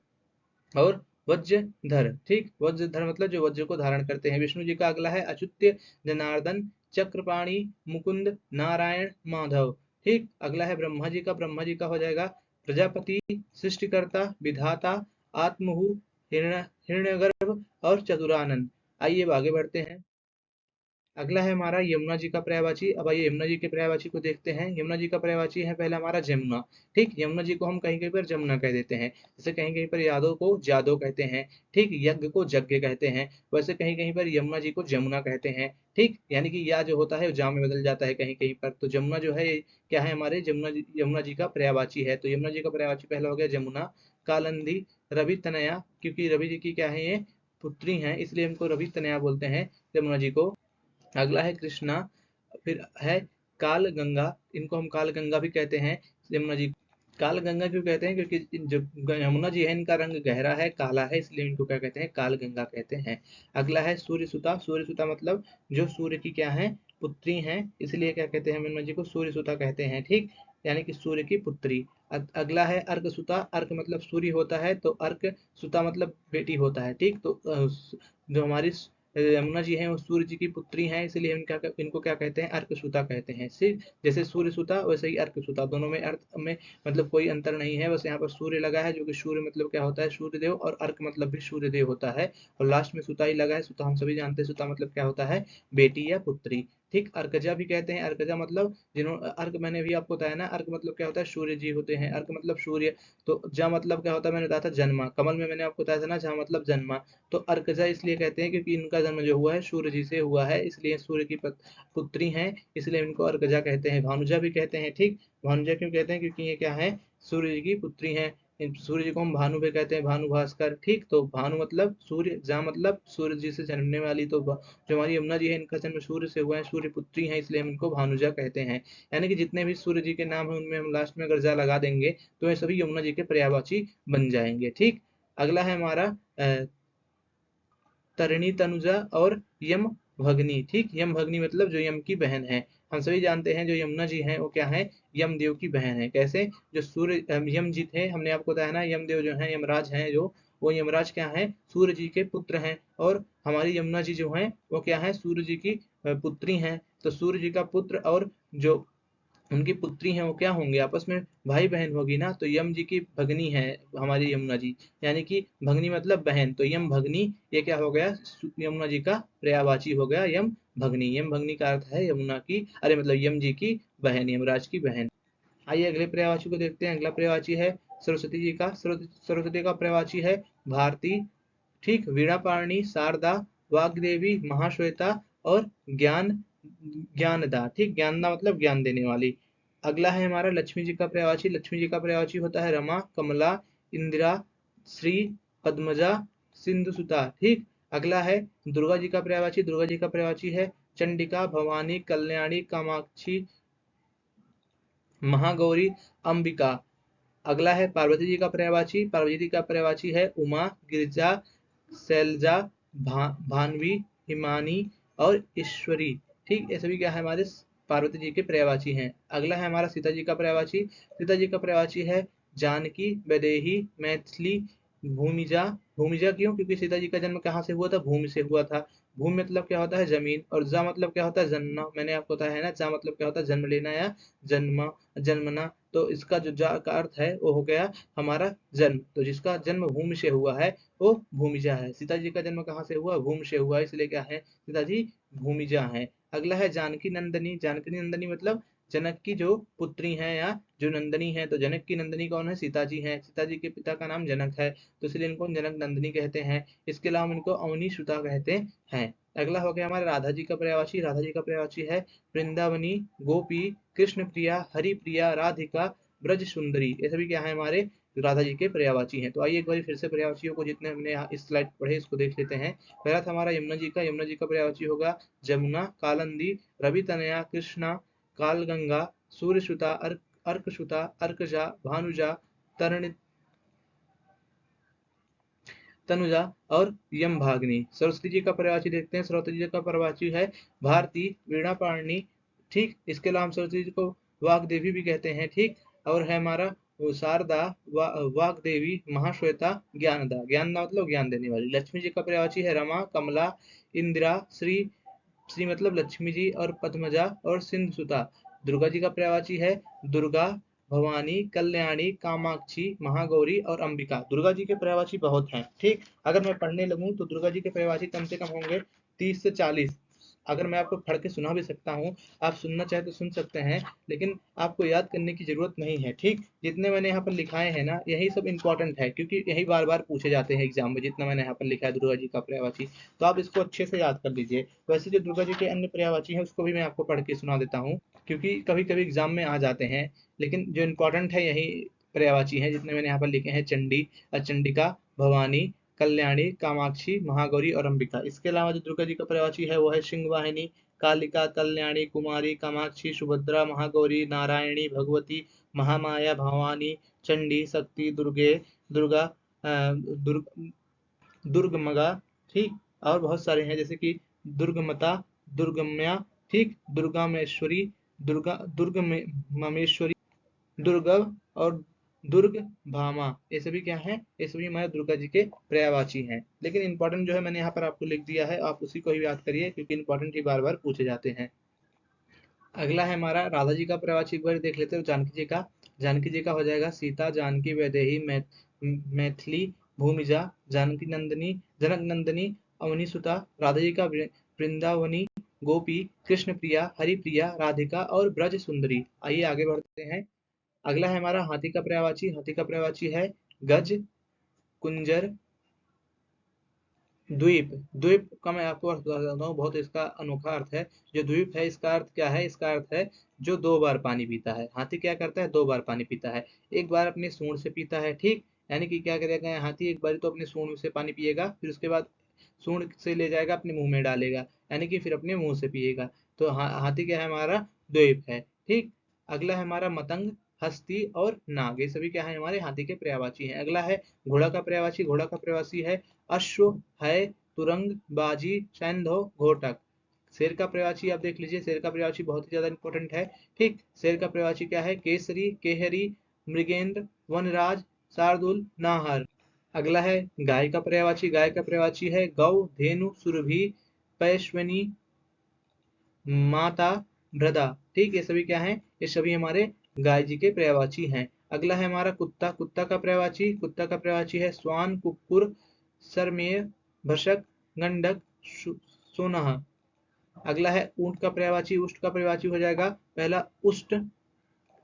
और वज्रधर। ठीक, वज्रधर मतलब जो वज्र को धारण करते हैं। विष्णु जी का अगला है अच्युत्य, जनार्दन, चक्रपाणी, मुकुंद, नारायण, माधव। ठीक, अगला है ब्रह्मा जी का, ब्रह्मा जी का हो जाएगा प्रजापति, सृष्टिकर्ता, विधाता, आत्महु, हिरण्यगर्भ और चतुरानन। आइए अब आगे बढ़ते हैं। अगला है हमारा यमुना जी का पर्यायवाची। अब आइए यमुना जी के पर्यायवाची को देखते हैं। यमुना जी का पर्यायवाची है पहला हमारा जमुना। ठीक, यमुना जी को हम कहीं कहीं पर जमुना कह देते हैं, जैसे कहीं कहीं पर यादव को जादव कहते हैं। ठीक, यज्ञ को यज्ञ कहते हैं, वैसे कहीं कहीं पर यमुना जी को जमुना कहते हैं। ठीक, यानी कि या जो होता है जा में बदल जाता है कहीं कहीं पर, तो जमुना जो है ये क्या है? हमारे यमुना जी का पर्यायवाची है। तो यमुना जी का पर्यायवाची पहला हो गया जमुना। कालंदी, रवि तनया, क्योंकि रवि जी की क्या है? ये पुत्री हैं, इसलिए हमको रवि तनया बोलते हैं यमुना जी को। अगला है कृष्णा, फिर है काल गंगा, इनको हम काल गंगा भी कहते हैं यमुना जी। काल गंगा क्यों कहते हैं? क्योंकि जो यमुना जी है इनका रंग गहरा है, काला है, इसलिए इनको क्या कहते हैं? काल गंगा कहते हैं। अगला है सूर्य सुता, सूर्य सुता मतलब जो सूर्य की क्या है? पुत्री हैं, इसलिए क्या कहते हैं? यमुना जी को सूर्य सुता कहते हैं। ठीक, यानी कि सूर्य की पुत्री। अगला है अर्क सुता, अर्क मतलब सूर्य होता है, तो अर्क सुता मतलब बेटी होता है। ठीक, तो जो हमारी यमुना जी हैं वो सूर्य जी की पुत्री हैं, इसलिए इनको क्या कहते हैं? अर्कसुता कहते हैं। सिर्फ जैसे सूर्य सुता वैसे ही अर्कसुता, दोनों में अर्थ में मतलब कोई अंतर नहीं है, बस यहाँ पर सूर्य लगा है, जो कि सूर्य मतलब क्या होता है? सूर्यदेव, और अर्क मतलब भी सूर्यदेव होता है, और लास्ट में सुता ही लगा है। सुता हम सभी जानते हैं, सुता मतलब क्या होता है? बेटी या पुत्री। ठीक, अर्कजा भी कहते हैं, अर्कजा मतलब जिन्होंने अर्क, मैंने भी आपको बताया ना, अर्क मतलब क्या होता है? सूर्य जी होते हैं, अर्क मतलब सूर्य। तो जा मतलब क्या होता है? मैंने बताया था जन्मा, कमल में मैंने आपको बताया था ना, जा मतलब जन्मा। तो अर्कजा इसलिए कहते हैं क्योंकि इनका जन्म जो हुआ है सूर्य जी से हुआ है, इसलिए सूर्य की पुत्री हैं, इसलिए इनको अर्कजा कहते हैं। भानुजा भी कहते हैं। ठीक, भानुजा क्यों कहते हैं? क्योंकि ये क्या है? सूर्य जी की पुत्री हैं। सूर्य जी को हम भानु भी कहते हैं, भानु भास्कर। ठीक, तो भानु मतलब सूर्य, जा मतलब सूर्य जी से जन्मने वाली, तो जो हमारी यमुना जी है इनका जन्म सूर्य से हुआ है, सूर्य पुत्री है, इसलिए हम इनको भानुजा कहते हैं। यानी कि जितने भी सूर्य जी के नाम है उनमें हम लास्ट में अगर जा लगा देंगे तो ये सभी यमुना जी के पर्यायवाची बन जाएंगे। ठीक, अगला है हमारा तरिणी तनुजा और यम भगनी। ठीक, यम भगनी मतलब जो यम की बहन है। हम सभी जानते हैं जो यमुना जी हैं वो क्या है? यमदेव की बहन है। कैसे? जो सूर्य यम जी थे, हमने आपको बताया ना, यमदेव जो है यमराज हैं, जो वो यमराज क्या है? सूर्य जी के पुत्र हैं, और हमारी यमुना जी जो हैं वो क्या है? सूर्य जी की पुत्री हैं। तो सूर्य जी का पुत्र और जो उनकी पुत्री हैं वो क्या होंगे? आपस में भाई बहन होगी ना, तो यम जी की भगनी है हमारी यमुना जी, यानी कि भगनी मतलब बहन, तो यम भगनी, ये क्या हो गया? यमुना जी का पर्यायवाची हो गया यम भगनी। यम भगनी का अर्थ है यमुना की, अरे मतलब यम जी की बहन, यमराज की बहन। आइए अगले पर्यायवाची को देखते हैं। अगला पर्यायवाची है सरस्वती जी का। सरस्वती का पर्यायवाची है भारती। ठीक, वीणा पारणी, शारदा, वाग्देवी, महाश्वेता और ज्ञानदा, ठीक, ज्ञानदा मतलब ज्ञान देने वाली। अगला है हमारा लक्ष्मी जी का पर्यायवाची। लक्ष्मी जी का पर्यायवाची होता है रमा, कमला, इंदिरा, श्री, पद्मजा, सिंधुसुता, ठीक। अगला है दुर्गा जी का पर्यायवाची। दुर्गा जी का पर्यायवाची है चंडिका, भवानी, कल्याणी, कामाक्षी, महागौरी, अंबिका। अगला है पार्वती जी का पर्यायवाची। पार्वती जी का पर्यायवाची है उमा, गिरिजा, शैलजा, भानवी, हिमानी और ईश्वरी, ठीक। ये सभी क्या है हमारे पार्वती जी के पर्यायवाची हैं। अगला है हमारा सीता जी का पर्यायवाची। सीता जी का पर्यायवाची है जानकी, वैदेही, मैथिली, भूमिजा। भूमिजा क्यों? क्योंकि सीता जी का जन्म कहाँ से हुआ था? भूमि से हुआ था। भूमि मतलब क्या होता है? जमीन। और जा मतलब क्या होता है? जन्मना। मैंने आपको बताया है ना, जा मतलब क्या होता है? जन्म लेना या जन्म जन्मना। तो इसका जो जा का अर्थ है वो हो गया हमारा जन्म। तो जिसका जन्म भूमि से हुआ है वो भूमिजा है। सीता जी का जन्म कहाँ से हुआ? भूमि से हुआ, इसलिए क्या है? सीता जी भूमिजा है। अगला है जानकी नंदनी। जानकी नंदनी मतलब जनक की जो पुत्री हैं या जो नंदनी है। तो जनक की नंदनी कौन है? सीता जी हैं। सीता जी के पिता का नाम जनक है, तो इसलिए इनको जनक नंदनी कहते हैं। इसके अलावा इनको अवनी सुता कहते हैं। अगला हो गया हमारा राधा जी का पर्यायवाची। राधा जी का पर्यायवाची है वृंदावनी, गोपी, कृष्ण प्रिया, हरि प्रिया, राधिका, ब्रज सुंदरी। ये सभी क्या है? हमारे राधा जी के पर्यायवाची हैं। तो आइए एक बार फिर से पर्यायवाचियों को जितने हमने यहाँ इस स्लाइड पढ़े इसको देख लेते हैं। पहला था हमारा यमुना जी का। यमुना जी का पर्यायवाची होगा जमुना, कालंदी, रवि तनया, कृष्णा, कालगंगा, सूर्यसुता, अर्कसुता, अर्कजा, भानुजा, तरण तनुजा और यम भागनी। सरस्वती जी का पर्यायवाची देखते हैं। सरस्वती जी का पर्यायवाची है भारती, वीणा पाणनी, ठीक। इसके अलावा हम सरस्वती जी को वाग्देवी भी कहते हैं, ठीक। और है हमारा शारदा, वाग्देवी, महाश्वेता, ज्ञानदा। ज्ञानदा मतलब ज्ञान देने वाली। लक्ष्मी जी का पर्यायवाची है रमा, कमला, इंदिरा, श्री, श्री मतलब लक्ष्मी जी, और पद्मजा और सिंधुसुता। दुर्गा जी का पर्यायवाची है दुर्गा, भवानी, कल्याणी, कामाक्षी, महागौरी और अंबिका। दुर्गा जी के पर्यायवाची बहुत हैं, ठीक। अगर मैं पढ़ने लगूं तो दुर्गा जी के पर्यायवाची कम से कम होंगे 30 से 40। अगर मैं आपको पढ़ के सुना भी सकता हूँ, आप सुनना चाहे तो सुन सकते हैं, लेकिन आपको याद करने की जरूरत नहीं है, ठीक। जितने मैंने यहाँ पर लिखाए हैं ना, यही सब इंपॉर्टेंट है, क्योंकि यही बार बार पूछे जाते हैं एग्जाम में। जितना मैंने यहाँ पर लिखा है दुर्गा जी का पर्यायवाची, तो आप इसको अच्छे से याद कर लीजिए। वैसे जो दुर्गा जी के अन्य पर्यायवाची हैं उसको भी मैं आपको पढ़ के सुना देता हूँ, क्योंकि कभी कभी एग्जाम में आ जाते हैं। लेकिन जो इम्पोर्टेंट है यही पर्यायवाची हैं जितने मैंने यहाँ पर लिखे हैं। चंडी, चंडिका, भवानी, कल्याणी, कामाक्षी, महागौरी और अंबिका। इसके अलावा जो दुर्गा जी का पर्यायवाची है वो है सिंहवाहिनी, कालिका, कल्याणी, कुमारी, कामाक्षी, सुभद्रा, महागौरी, नारायणी, भगवती, महामाया, भवानी, चंडी, शक्ति, दुर्गे, दुर्गा, दुर्ग दुर्गमगा, ठीक। और बहुत सारे हैं जैसे कि दुर्गमता, दुर्गम्या, ठीक, दुर्गामेश्वरी, दुर्गमेश्वरी, दुर्गव और दुर्ग भामा। ये सभी क्या है? ये सभी हमारे दुर्गा जी के पर्यायवाची हैं। लेकिन इंपॉर्टेंट जो है मैंने यहाँ पर आपको लिख दिया है, आप उसी को ही याद करिए, क्योंकि इंपॉर्टेंट ही बार बार पूछे जाते हैं। अगला है हमारा राधा जी का पर्यायवाची। एक बार देख लेते हैं जानकी जी का। जानकी जी का हो जाएगा सीता, जानकी, वैदेही, मैथिली, भूमिजा, जानकी नंदिनी, जनक नंदिनी, अवनी सुता। राधा जी का वृंदावनी, गोपी, कृष्ण प्रिया, हरि प्रिया, राधिका और ब्रज सुंदरी। आइए आगे बढ़ते हैं। अगला है हमारा हाथी का पर्यायवाची। हाथी का पर्यायवाची है गज, कुंजर, द्वीप। द्वीप का मैं आपको अर्थ बता देता हूँ, बहुत इसका अनोखा अर्थ है। जो द्वीप है इसका अर्थ क्या है? इसका अर्थ है जो 2 बार पानी पीता है। हाथी क्या करता है? 2 बार पानी पीता है। एक बार अपनी सूंड से पीता है, ठीक। यानी कि क्या करेगा हाथी? एक बार तो अपनी सूंड से पानी पिएगा, फिर उसके बाद सूंड से ले जाएगा अपने मुंह में डालेगा, यानी कि फिर अपने मुंह से पिएगा। तो हाथी क्या है? हमारा द्वीप है, ठीक। अगला है हमारा मतंग, हस्ती और नाग। ये सभी क्या है? हमारे हाथी के पर्यायवाची हैं। अगला है घोड़ा का पर्यायवाची। घोड़ा का पर्यायवाची है अश्व, है, तुरंग, बाजी, सैंधव, घोटक। शेर का पर्यायवाची आप देख लीजिए। शेर का पर्यायवाची बहुत ही ज्यादा इंपॉर्टेंट है, ठीक। शेर का पर्यायवाची क्या है? केसरी, केहरी, मृगेंद्र, वनराज, शार्दुल, नाहर। अगला है गाय का पर्यायवाची। गाय का पर्यायवाची है गौ, धेनु, सुरभि, पैश्वनी, माता, भ्रदा, ठीक। ये सभी क्या है? ये सभी हमारे गाय जी के पर्यायवाची हैं। अगला है हमारा कुत्ता। कुत्ता का पर्यायवाची। कुत्ता का पर्यायवाची है स्वान, कुक्कुर, सरमेय, भशक, गंडक, सोनाह। अगला है ऊंट का पर्यायवाची। ऊंट का पर्यायवाची हो जाएगा पहला उष्ट,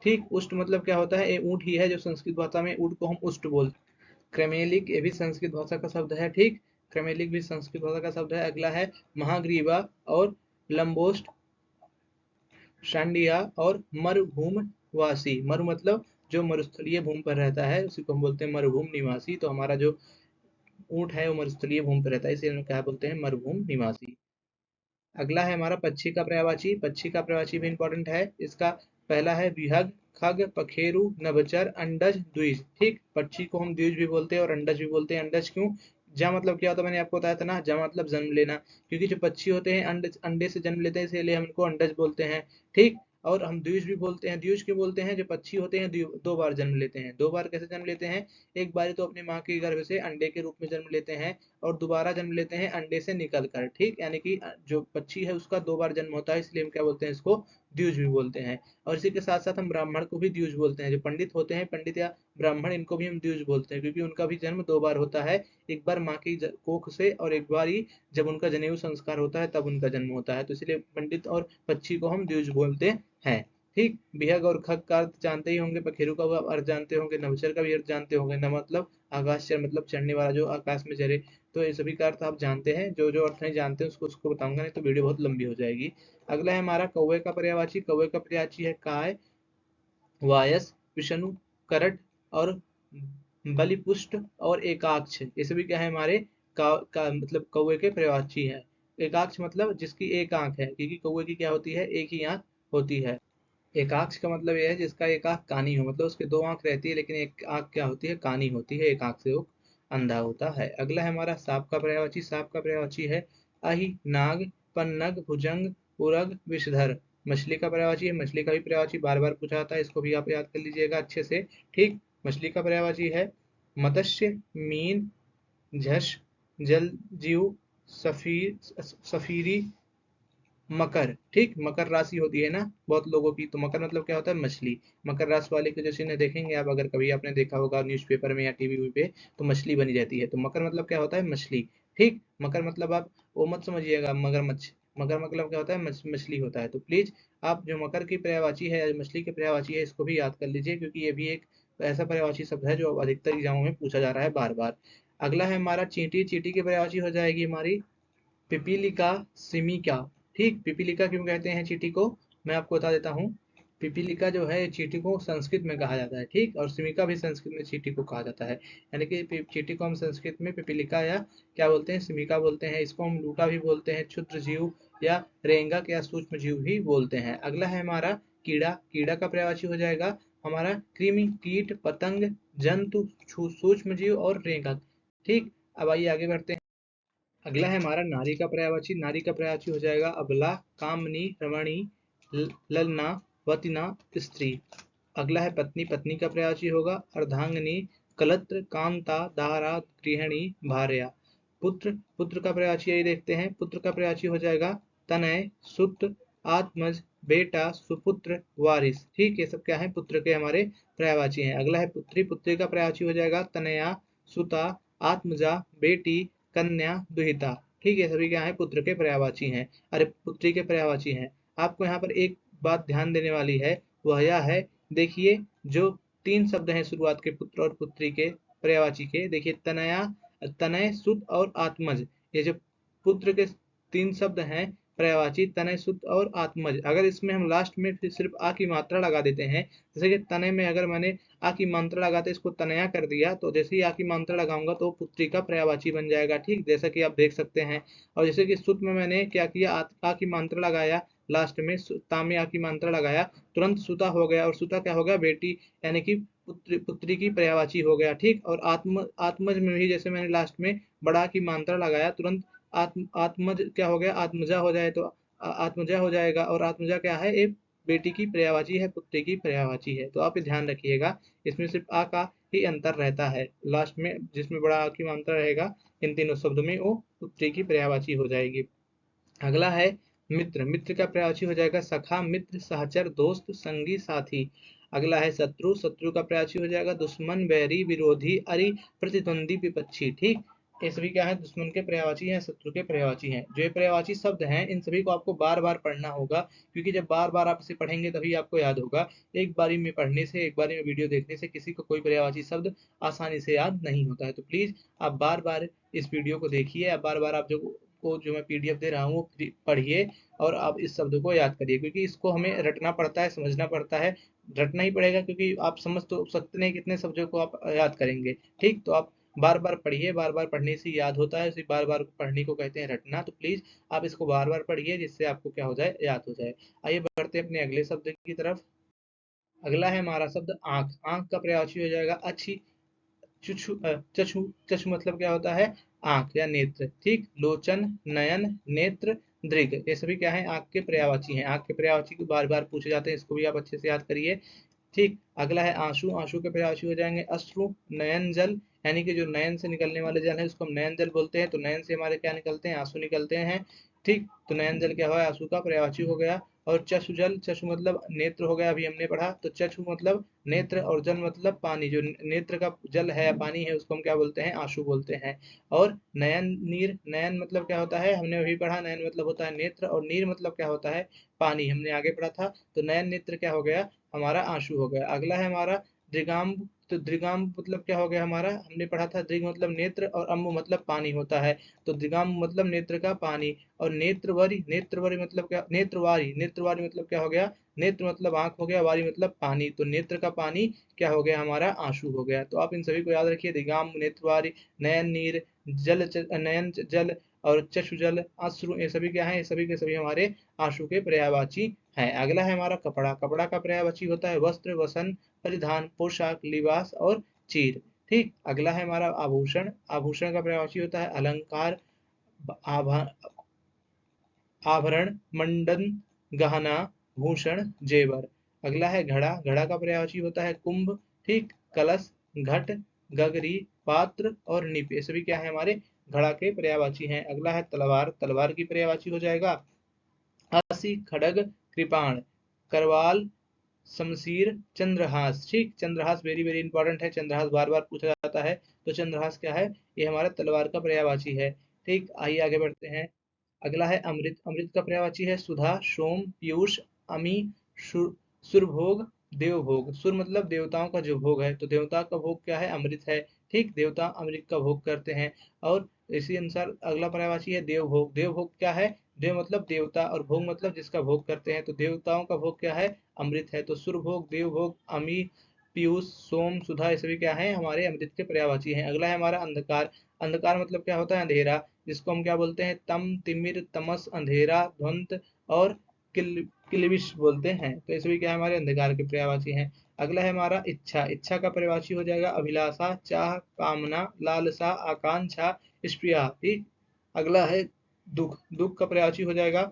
ठीक। उष्ट मतलब क्या होता है? ये ऊंट ही है जो संस्कृत भाषा में ऊंट को हम उष्ट बोलते हैं। क्रमेलिक, ये भी संस्कृत भाषा का शब्द है, ठीक। क्रमेलिक भी संस्कृत भाषा का शब्द है। अगला है महाग्रीवा और लंबोष्ट, शांडिया और मरुभूमवासी। मरु मतलब जो मरुस्थलीय भूमि पर रहता है उसी को हम बोलते हैं मरुभूमि निवासी। तो हमारा जो ऊंट है वो मरुस्थलीय भूमि पर रहता है, इसे हम क्या बोलते हैं, मरुभूमि निवासी। अगला है हमारा पक्षी का पर्यायवाची। पक्षी का पर्यायवाची भी इंपॉर्टेंट है। इसका पहला है विहग, खग, पखेरु, नभचर, अंडज, द्विज। ठीक, पक्षी को हम द्विज भी बोलते हैं और अंडज भी बोलते हैं। अंडज क्यों? जा मतलब क्या होता है, मैंने आपको बताया था ना, जा मतलब जन्म लेना। क्योंकि जो पक्षी होते हैं अंडे से जन्म लेते हैं, इसलिए हम इनको अंडज बोलते हैं। ठीक, और हम द्विज भी बोलते हैं। द्विज क्यों बोलते हैं? जो पक्षी होते हैं दो बार जन्म लेते हैं। दो बार कैसे जन्म लेते हैं? एक बार तो अपनी माँ के गर्भ से अंडे के रूप में जन्म लेते हैं और दोबारा जन्म लेते हैं अंडे से निकल कर। ठीक, यानी कि जो पक्षी है उसका दो बार जन्म होता है, इसलिए हम क्या बोलते हैं, इसको द्विज भी बोलते हैं। और इसी के साथ साथ हम ब्राह्मण को भी द्विज बोलते हैं। जो पंडित होते हैं, पंडित या ब्राह्मण, इनको भी हम द्विज बोलते हैं क्योंकि उनका भी जन्म दो बार होता है। एक बार माँ की कोख से और एक बार ही जब उनका जनेऊ संस्कार होता है तब उनका जन्म होता है। तो इसलिए पंडित और पक्षी को हम द्विज बोलते हैं। ठीक, बिहग और खग का अर्थ जानते ही होंगे, पखेरु का अर्थ जानते होंगे, नवचर का भी अर्थ जानते होंगे। न मतलब आकाशचर मतलब चढ़ने वाला, जो आकाश में चरे। तो ये सभी का अर्थ आप जानते हैं। जो जो अर्थ नहीं जानते उसको उसको बताऊंगा, नहीं तो वीडियो बहुत लंबी हो जाएगी। अगला है हमारा कौवे का पर्यायवाची। कौवे का पर्यायवाची है काय, वायस, विष्णु, करट और बलिपुष्ट और एकाक्ष। ये सभी क्या है हमारे का मतलब कौवे के पर्यायवाची है। एकाक्ष मतलब जिसकी एक आंख है, क्योंकि कौवे की क्या होती है, एक ही आंख होती है। एकाक्ष का मतलब यह है जिसका एक आंख कानी हो, मतलब उसके दो आंख रहती है लेकिन एक आंख क्या होती है, कानी होती है। एक आंख से वो अंधा होता है। अगला है हमारा सांप का पर्यायवाची। सांप का पर्यायवाची है अहि, नाग, पन्नग, भुजंग, उरग, विषधर। मछली का पर्यायवाची है। मछली का भी पर्यायवाची बार बार पूछा जाता है, इसको भी आप याद कर लीजिएगा अच्छे से। ठीक, मछली का पर्यायवाची है मत्स्य, मीन, झष, जल जीव, सफीरी, मकर। ठीक, मकर राशि होती है ना बहुत लोगों की, तो मकर मतलब क्या होता है, मछली। मकर राशि वाले को जैसे ने देखेंगे आप, अगर कभी आपने देखा होगा न्यूज़पेपर में या टीवी पे, तो मछली बनी रहती है। तो मकर मतलब क्या होता है, मछली। ठीक, मकर मतलब आप वो मत समझिएगा मगरमच्छ। मगर मतलब क्या होता है, मछली होता है। तो प्लीज आप जो मकर की पर्यायवाची है, मछली की पर्यायवाची है, इसको भी याद कर लीजिए क्योंकि ये भी एक ऐसा पर्यायवाची शब्द है जो अधिकतर एग्जामों में पूछा जा रहा है बार बार। अगला है हमारा चींटी। चींटी की पर्यायवाची हो जाएगी हमारी पिपीलिका, सिमिका। ठीक, पिपीलिका क्यों कहते हैं चींटी को, मैं आपको बता देता हूँ। पिपीलिका जो है चींटी को संस्कृत में कहा जाता है। ठीक, और सिमिका भी संस्कृत में चींटी को कहा जाता है। यानी कि चींटी को हम संस्कृत में पिपीलिका या क्या बोलते हैं, सिमिका बोलते हैं। इसको हम लूटा भी बोलते हैं, क्षुद्र जीव या रेंगक या सूक्ष्म जीव भी बोलते हैं। अगला है हमारा कीड़ा। कीड़ा का पर्यायवाची हो जाएगा हमारा कृमि, कीट, पतंग, जंतु, सूक्ष्म जीव और रेंगक। ठीक, अब आइए आगे बढ़ते हैं। अगला है हमारा नारी का पर्यायवाची। नारी का पर्यायवाची हो जाएगा अबला, कामनी, रमणी, ललना, वतिना, स्त्री। अगला है पत्नी। पत्नी का पर्यायवाची होगा अर्धांगिनी, कलत्र, कांता, दारा, गृहिणी, भार्या। पुत्र। पुत्र का पर्यायवाची यही देखते हैं। पुत्र का पर्यायवाची हो जाएगा तनय, सुत, आत्मज, बेटा, सुपुत्र, वारिस। ठीक, ये सब क्या है, पुत्र के हमारे पर्यायवाची हैं। अगला है पुत्री। पुत्री का पर्यायवाची हो जाएगा तनया, सुता, आत्मजा, बेटी, कन्या, दुहिता। ठीक है, सभी क्या है, पुत्र के पर्यायवाची हैं। अरे पुत्री के पर्यायवाची हैं। आपको यहाँ पर एक बात ध्यान देने वाली है, वह यह है, देखिए जो तीन शब्द हैं शुरुआत के पुत्र और पुत्री के पर्यायवाची के, देखिए तनया, तनय, सुत और आत्मज। ये जो पुत्र के तीन शब्द हैं पर्यायवाची, तनय, सुत और आत्मज, अगर इसमें हम लास्ट में फिर सिर्फ आ की मात्रा लगा देते हैं, जैसे कि तनय में अगर मैंने आ की मात्रा लगाते इसको तनया कर दिया, तो जैसे ही आ की मात्रा लगाऊंगा तो पुत्री का पर्यायवाची बन जाएगा। ठीक, जैसा कि आप देख सकते हैं। और जैसे कि सुत में मैंने क्या किया, आ की मात्रा लगाया, लास्ट में ता में आ की मात्रा लगाया, तुरंत सुता हो गया, और सुता क्या हो गया, बेटी, यानी कि पुत्री की पर्यायवाची हो गया। ठीक, और आत्मज में भी जैसे मैंने लास्ट में बड़ा की मात्रा लगाया, तुरंत आत्मज क्या हो गया, आत्मजा हो जाए तो आत्मजा हो जाएगा। और आत्मजा क्या है, एक बेटी की पर्यायवाची है, पुत्री की पर्यायवाची है। तो आप ध्यान रखिएगा, इसमें सिर्फ आ का ही अंतर रहता है, लास्ट में जिसमें बड़ा आ की मात्रा रहेगा इन तीनों शब्दों में वो पुत्री की पर्यायवाची हो जाएगी। अगला है मित्र। मित्र का पर्यायवाची हो जाएगा सखा, मित्र, सहचर, दोस्त, संगी, साथी। अगला है शत्रु। शत्रु का पर्यायवाची हो जाएगा दुश्मन, बैरी, विरोधी, अरि, प्रतिद्वंदी, विपक्षी। ठीक, ये सभी क्या है, दुश्मन के पर्यायवाची हैं, शत्रु के पर्यायवाची हैं। जो ये पर्यायवाची शब्द हैं इन सभी को आपको बार बार पढ़ना होगा, क्योंकि जब बार बार आप इसे पढ़ेंगे तभी आपको याद होगा। एक बारी में पढ़ने से, एक बारी में वीडियो देखने से किसी को कोई पर्यायवाची शब्द आसानी से याद नहीं होता है। तो प्लीज आप बार बार इस वीडियो को देखिए, या बार बार आप जो को जो मैं PDF दे रहा हूँ वो पढ़िए और आप इस शब्द को याद करिए, क्योंकि इसको हमें रटना पड़ता है, समझना पड़ता है। रटना ही पड़ेगा, क्योंकि आप समझ तो सकते नहीं कितने शब्दों को आप याद करेंगे। ठीक, तो आप बार बार पढ़िए, बार बार पढ़ने से याद होता है, इसे बार बार पढ़ने को कहते हैं रटना। तो प्लीज आप इसको बार बार पढ़िए, जिससे आपको क्या हो जाए, याद हो जाए। आइए बढ़ते हैं अपने अगले शब्द की तरफ। अगला है हमारा शब्द आंख। आंख का प्रयासी हो जाएगा अच्छी। चुछु चछु चछु मतलब क्या होता है, आंख या नेत्र। ठीक, लोचन, नयन, नेत्र, दृग, ये सभी क्या है, आंख के पर्यायवाची हैं। आंख के पर्यायवाची को बार बार पूछे जाते हैं, इसको भी आप अच्छे से याद करिए। ठीक, अगला है आंसू। आंसू के पर्यायवाची हो जाएंगे अश्रु, नयन जल, यानी कि जो नयन से निकलने वाले जल है उसको हम नयन जल बोलते हैं। तो नयन से हमारे क्या निकलते हैं, आंसू निकलते हैं। ठीक, तो नयन जल क्या हुआ, आंसू का पर्यायवाची हो गया। और चक्षु जल, चक्षु मतलब नेत्र हो गया, अभी हमने पढ़ा। तो चक्षु मतलब नेत्र और जल मतलब पानी। जो नेत्र का जल है या पानी है उसको हम क्या बोलते हैं, आंसू बोलते हैं। और नयन नीर, नयन मतलब क्या होता है, हमने अभी पढ़ा, नयन मतलब होता है नेत्र और नीर मतलब क्या होता है, पानी, हमने आगे पढ़ा था। तो नयन नेत्र क्या हो गया, हमारा आंसू हो गया। अगला है हमारा दृगाम्ब। तो दृगाम्ब मतलब क्या हो गया हमारा, हमने पढ़ा था, दृग मतलब नेत्र और अम्ब मतलब पानी होता है। तो दृगाम्ब मतलब नेत्र का पानी। और नेत्रवरी, नेत्रवरी मतलब क्या, नेत्रवारी, नेत्रवारी मतलब क्या हो गया, नेत्र मतलब आंख हो गया, वारी मतलब पानी। तो नेत्र का पानी क्या हो गया, हमारा आंसू हो गया। तो आप इन सभी को याद रखिए, दृगाम्ब, नेत्रवारी, नयन नीर, नयन जल और चक्षु जल, अश्रु, ये सभी क्या है, ये सभी के सभी हमारे आंसू के पर्यायवाची है। अगला है हमारा कपड़ा। कपड़ा का पर्यायवाची होता है वस्त्र, वसन, परिधान, पोशाक, लिबास और चीर। ठीक, अगला है हमारा आभूषण। आभूषण का पर्यायवाची होता है अलंकार, आभरण, मंडन, गहना, भूषण, जेवर। अगला है घड़ा। घड़ा का पर्यायवाची होता है कुंभ। ठीक, कलश, घट, गगरी, पात्र और निप, ये सभी क्या है, हमारे घड़ा के पर्यायवाची हैं। अगला है तलवार। तलवार की पर्यायवाची हो जाएगा हंसी, खड़ग, कृपाण, करवाल, शमशीर, चंद्रहास। ठीक, चंद्रहास वेरी वेरी इंपॉर्टेंट है, चंद्रहास बार बार पूछा जाता है। तो चंद्रहास क्या है, ये हमारा तलवार का पर्यायवाची है। ठीक, आइए आगे बढ़ते हैं। अगला है अमृत। अमृत का पर्यायवाची है सुधा, सोम, पीयूष, अमी, सुरभोग, देवभोग। सुर मतलब देवताओं का जो भोग है, तो देवता का भोग क्या है, अमृत है। ठीक, देवता अमृत का भोग करते हैं। और इसी अनुसार अगला पर्यायवाची है देवभोग। देवभोग क्या है, देव मतलब देवता और भोग मतलब जिसका भोग करते हैं। तो देवताओं का भोग क्या है, अमृत है। तो सुरभोग, देवभोग, अमी, पीयूष, सोम, सुधा, ये सभी क्या है, हमारे अमृत के पर्यायवाची हैं। अगला है हमारा अंधकार। अंधकार मतलब क्या होता है, अंधेरा, जिसको हम क्या बोलते हैं, तम, तिमिर, तमस, अंधेरा, ध्वंत और किलबिश बोलते हैं। तो ये सभी क्या है, हमारे अंधकार के पर्यायवाची हैं। अगला है हमारा इच्छा। इच्छा का पर्यायवाची हो जाएगा अभिलाषा, चाह, कामना, लालसा, आकांक्षा, स्पृहा। ठीक, अगला है दुख। दुख का पर्यायवाची हो जाएगा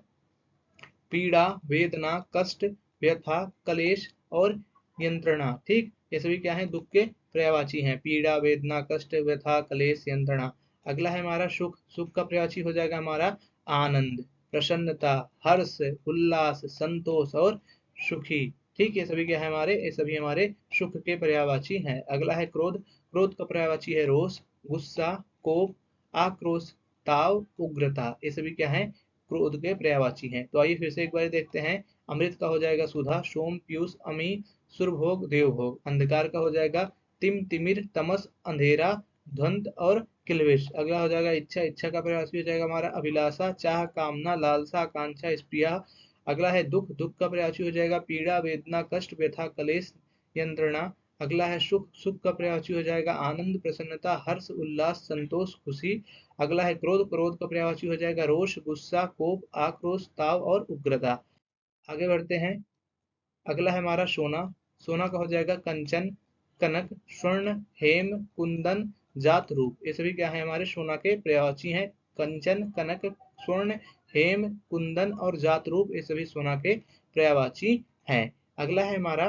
पीड़ा, वेदना, कष्ट, व्यथा, कलेश और यंत्रणा। ठीक, ये सभी क्या है, दुख के पर्यायवाची हैं, पीड़ा, वेदना, कष्ट, व्यथा, कलेश, यंत्रणा। अगला है हमारा सुख। सुख का पर्यायवाची हो जाएगा हमारा आनंद, प्रसन्नता, हर्ष, उल्लास, संतोष और सुखी। ठीक, ये सभी क्या है हमारे, ये सभी हमारे सुख के पर्यायवाची हैं। अगला है क्रोध। क्रोध का पर्यायवाची है रोष, गुस्सा, कोप, आक्रोश, ताव, उग्रता, ये सभी क्या है, क्रोध के पर्यायवाची हैं। तो आइए फिर से एक बार देखते हैं। अमृत का हो जाएगा सुधा, सोम, पीयूष, अमी, सुरभोग, देवभोग। अंधकार का हो जाएगा तिम, तिमिर, तमस, अंधेरा, ध्वंत और किलवेश। अगला हो जाएगा इच्छा। इच्छा का पर्यायवाची हो जाएगा हमारा अभिलाषा, चाह, कामना, लालसा, आकांक्षा, स्पृहा। अगला है दुख। दुख का पर्यायवाची हो जाएगा पीड़ा, वेदना, कष्ट, व्यथा, कलेश, यंत्रणा। अगला है सुख। सुख का पर्यायवाची हो जाएगा आनंद, प्रसन्नता, हर्ष, उल्लास, संतोष, खुशी। अगला है क्रोध। क्रोध का पर्यायवाची हो जाएगा रोष, गुस्सा, कोप, आक्रोश, ताव और उग्रता। आगे बढ़ते हैं। अगला है हमारा सोना। सोना का हो जाएगा कंचन, कनक, स्वर्ण, हेम, कुंदन, जात, रूप। ये सभी क्या है, हमारे सोना के पर्यायवाची हैं। कंचन, कनक, स्वर्ण, हेम, कुंदन और जात रूप, ये सभी सोना के पर्यायवाची हैं। अगला है हमारा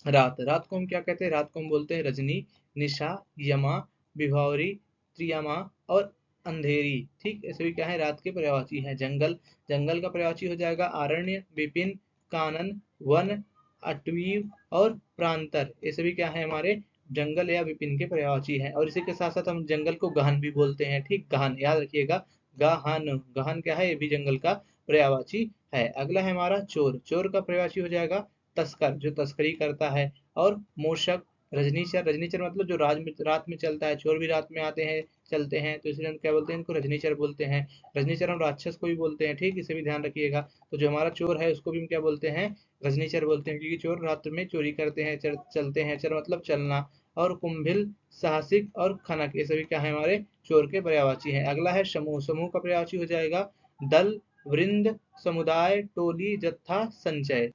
रात। रात को हम क्या कहते हैं, रात को हम बोलते हैं रजनी, निशा, यमा, विभावरी, त्रियमा और अंधेरी। ठीक, ऐसे भी क्या है, रात के पर्यायवाची हैं। जंगल। जंगल का पर्यायवाची हो जाएगा आरण्य, विपिन, कानन, वन, अटवीव और प्रांतर। ये सभी क्या है, हमारे जंगल या विपिन के पर्यायवाची हैं। और इसी के साथ साथ हम जंगल को गहन भी बोलते हैं। ठीक, गहन याद रखिएगा, गहन। गहन क्या है, ये भी जंगल का पर्यायवाची है। अगला है हमारा चोर। चोर का पर्यायवाची हो जाएगा तस्कर, जो तस्करी करता है। और मूषक, रजनीचर, रजनीचर मतलब जो रात में चलता है, चोर भी रात में आते हैं, चलते हैं, तो इसलिए हम क्या बोलते हैं, इनको रजनीचर बोलते हैं। रजनीचर हम राक्षस को भी बोलते हैं, ठीक, इसे भी ध्यान रखिएगा। तो जो हमारा चोर है उसको भी हम क्या बोलते हैं, रजनीचर बोलते हैं, क्योंकि चोर रात में चोरी करते हैं, चलते हैं, चर मतलब चलना। और कुंभिल, साहसिक और खनक, ये सभी क्या है, हमारे चोर के पर्यायवाची हैं। अगला है समूह, समूह का पर्यायवाची हो जाएगा दल, वृंद, समुदाय, टोली, जत्था, संचय।